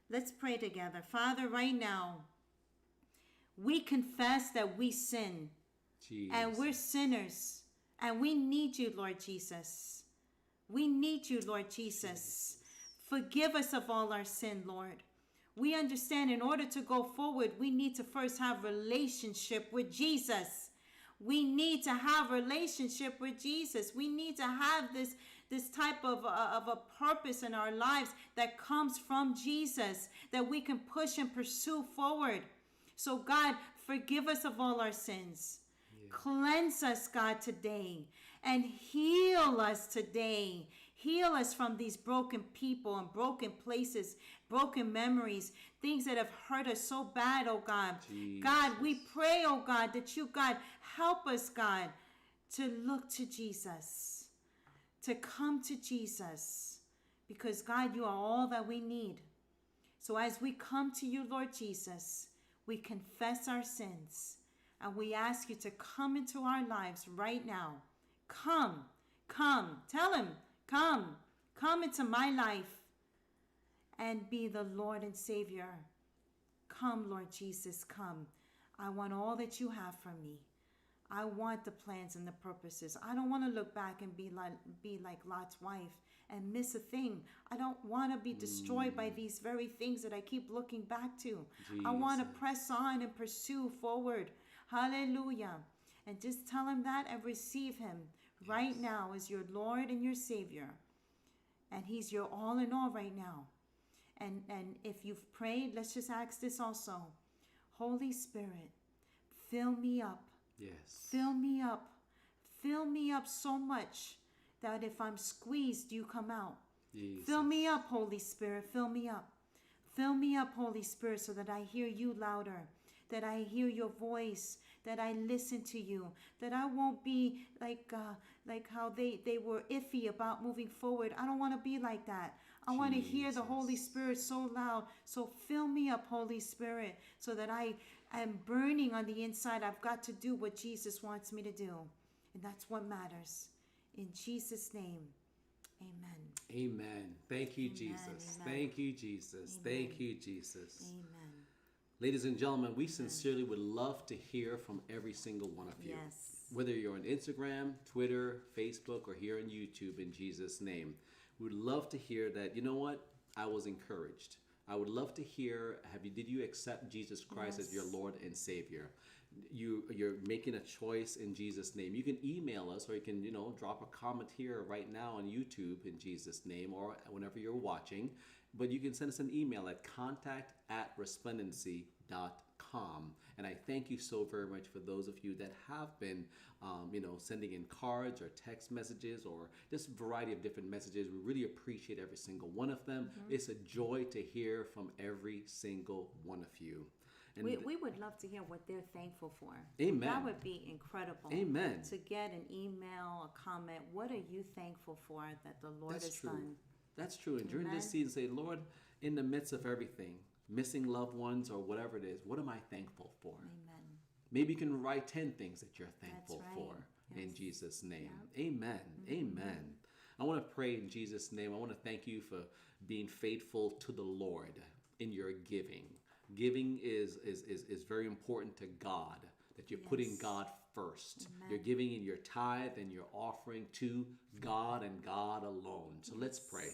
Let's pray together. Father, right now, we confess that we sin. And we're sinners. And we need you, Lord Jesus. We need you, Lord Jesus. Forgive us of all our sin, Lord. We understand in order to go forward, we need to first have relationship with Jesus. We need to have relationship with Jesus. We need to have this type of a purpose in our lives that comes from Jesus, that we can push and pursue forward. So God, forgive us of all our sins. Cleanse us, God, today, and heal us today. Heal us from these broken people and broken places, broken memories, things that have hurt us so bad, oh God. Jesus. God, we pray, oh God, that you, God, help us, God, to look to Jesus, to come to Jesus, because God, you are all that we need. So as we come to you, Lord Jesus, we confess our sins. And we ask you to come into our lives right now. Come. Tell him, come into my life and be the Lord and Savior. Come, Lord Jesus, come. I want all that you have for me. I want the plans and the purposes. I don't want to look back and be like Lot's wife and miss a thing. I don't want to be destroyed by these very things that I keep looking back to. Jesus. I want to press on and pursue forward. Hallelujah. And just tell him that and receive him right now as your Lord and your Savior. And he's your all in all right now. And if you've prayed, let's just ask this also. Holy Spirit, fill me up. Yes. Fill me up. Fill me up so much that if I'm squeezed, you come out. Jesus. Fill me up, Holy Spirit. Fill me up. Fill me up, Holy Spirit, so that I hear you louder, that I hear your voice, that I listen to you, that I won't be like how they were iffy about moving forward. I don't want to be like that. I want to hear the Holy Spirit so loud. So fill me up, Holy Spirit, so that I am burning on the inside. I've got to do what Jesus wants me to do. And that's what matters. In Jesus' name, amen. Amen. Thank you, Jesus. Amen. Thank you, Jesus. Amen. Thank you, Jesus. Amen. Ladies and gentlemen, we sincerely would love to hear from every single one of you. Yes. Whether you're on Instagram, Twitter, Facebook, or here on YouTube, in Jesus' name. We'd love to hear that, you know what, I was encouraged. I would love to hear, did you accept Jesus Christ as your Lord and Savior? You're making a choice in Jesus' name. You can email us, or you can, drop a comment here right now on YouTube in Jesus' name, or whenever you're watching. But you can send us an email at contact@resplendency.com. And I thank you so very much for those of you that have been, sending in cards or text messages or just a variety of different messages. We really appreciate every single one of them. Mm-hmm. It's a joy to hear from every single one of you. And we would love to hear what they're thankful for. Amen. That would be incredible. Amen. To get an email, a comment, what are you thankful for that the Lord has done? That's true. And during this season, say, Lord, in the midst of everything, missing loved ones or whatever it is, what am I thankful for? Amen. Maybe you can write 10 things that you're thankful for in Yes. Jesus' name. Yep. Amen. Mm-hmm. Amen. I want to pray in Jesus' name. I want to thank you for being faithful to the Lord in your giving. Giving is very important to God, that you're putting God first. Amen. You're giving in your tithe and your offering to God and God alone. So let's pray.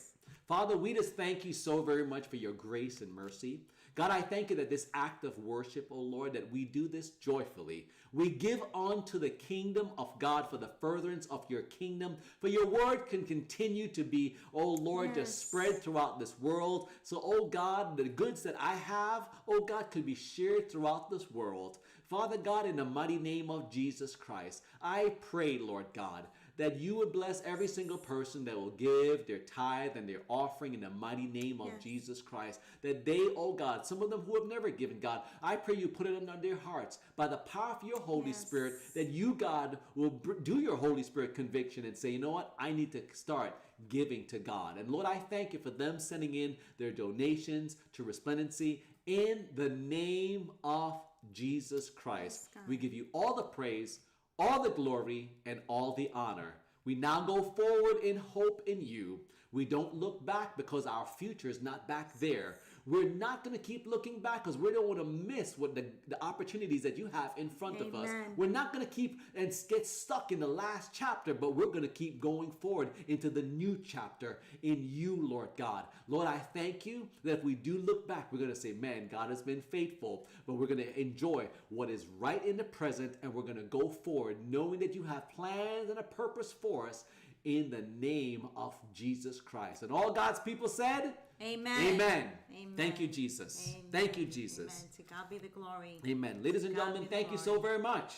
Father, we just thank you so very much for your grace and mercy. God, I thank you that this act of worship, oh Lord, that we do this joyfully. We give unto the kingdom of God for the furtherance of your kingdom, for your word can continue to be, oh Lord, just spread throughout this world. So, oh God, the goods that I have, oh God, could be shared throughout this world. Father God, in the mighty name of Jesus Christ, I pray, Lord God, that you would bless every single person that will give their tithe and their offering in the mighty name of Jesus Christ. That they, oh God, some of them who have never given, God, I pray you put it on their hearts by the power of your Holy Spirit, that you, God, will do your Holy Spirit conviction and say, you know what, I need to start giving to God. And Lord, I thank you for them sending in their donations to Resplendency in the name of Jesus Christ. We give you all the praise, all the glory, and all the honor. We now go forward in hope in you. We don't look back because our future is not back there. We're not going to keep looking back because we don't want to miss what the opportunities that you have in front of us. Amen. We're not going to keep and get stuck in the last chapter, but we're going to keep going forward into the new chapter in you, Lord God. Lord, I thank you that if we do look back, we're going to say, man, God has been faithful, but we're going to enjoy what is right in the present, and we're going to go forward knowing that you have plans and a purpose for us in the name of Jesus Christ. And all God's people said, Amen. Amen. Amen. Thank you, Jesus. Amen. Thank you, Jesus. Amen. To God be the glory. Amen. Ladies and God gentlemen, be the thank you glory. so very much.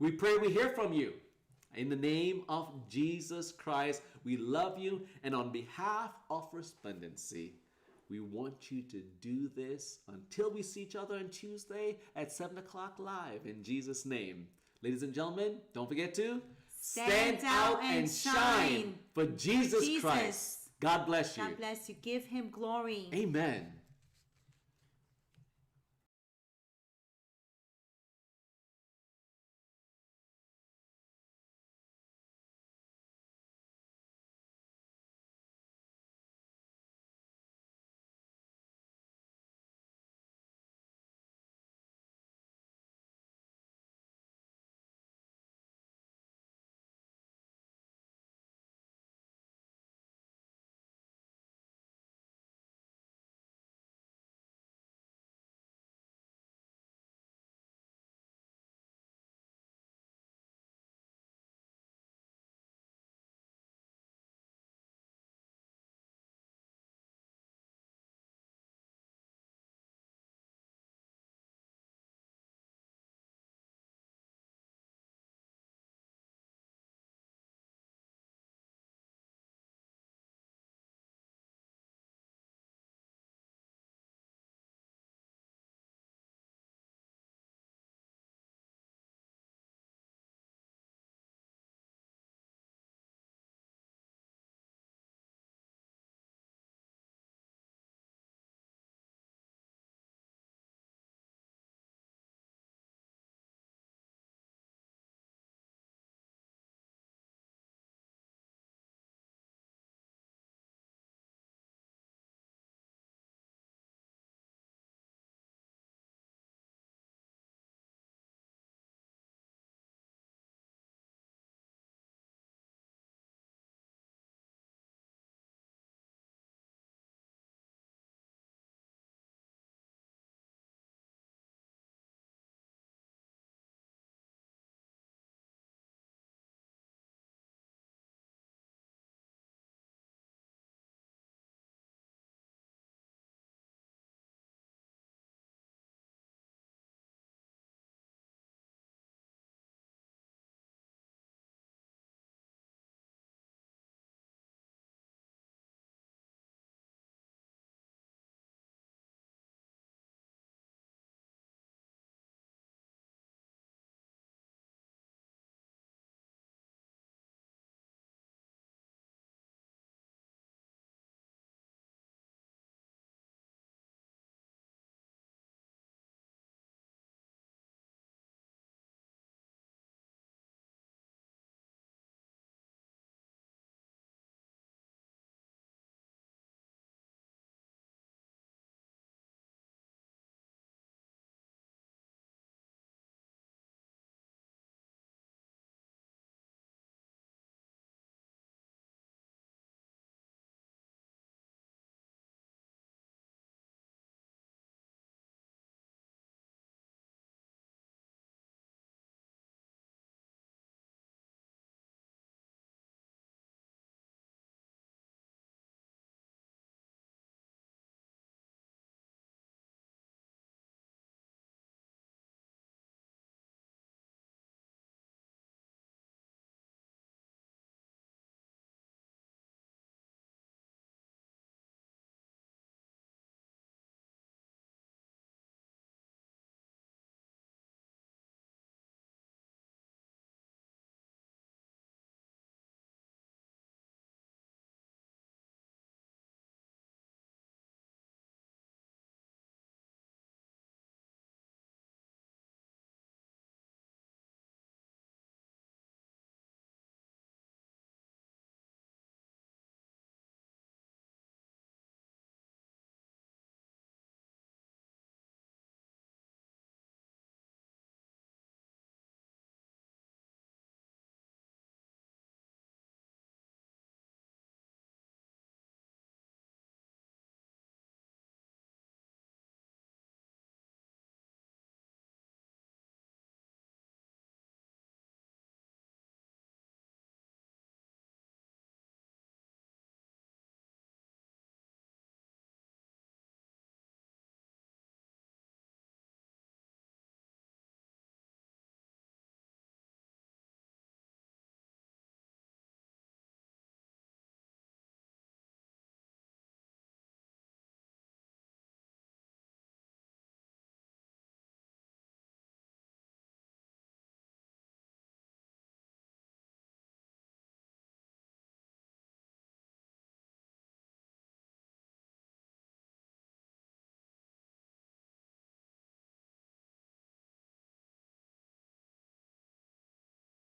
We pray we hear from you. In the name of Jesus Christ, we love you. And on behalf of Resplendency, we want you to do this until we see each other on Tuesday at 7 o'clock live. In Jesus' name. Ladies and gentlemen, don't forget to Stand out and shine for Jesus Christ. God bless you. God bless you. Give him glory. Amen.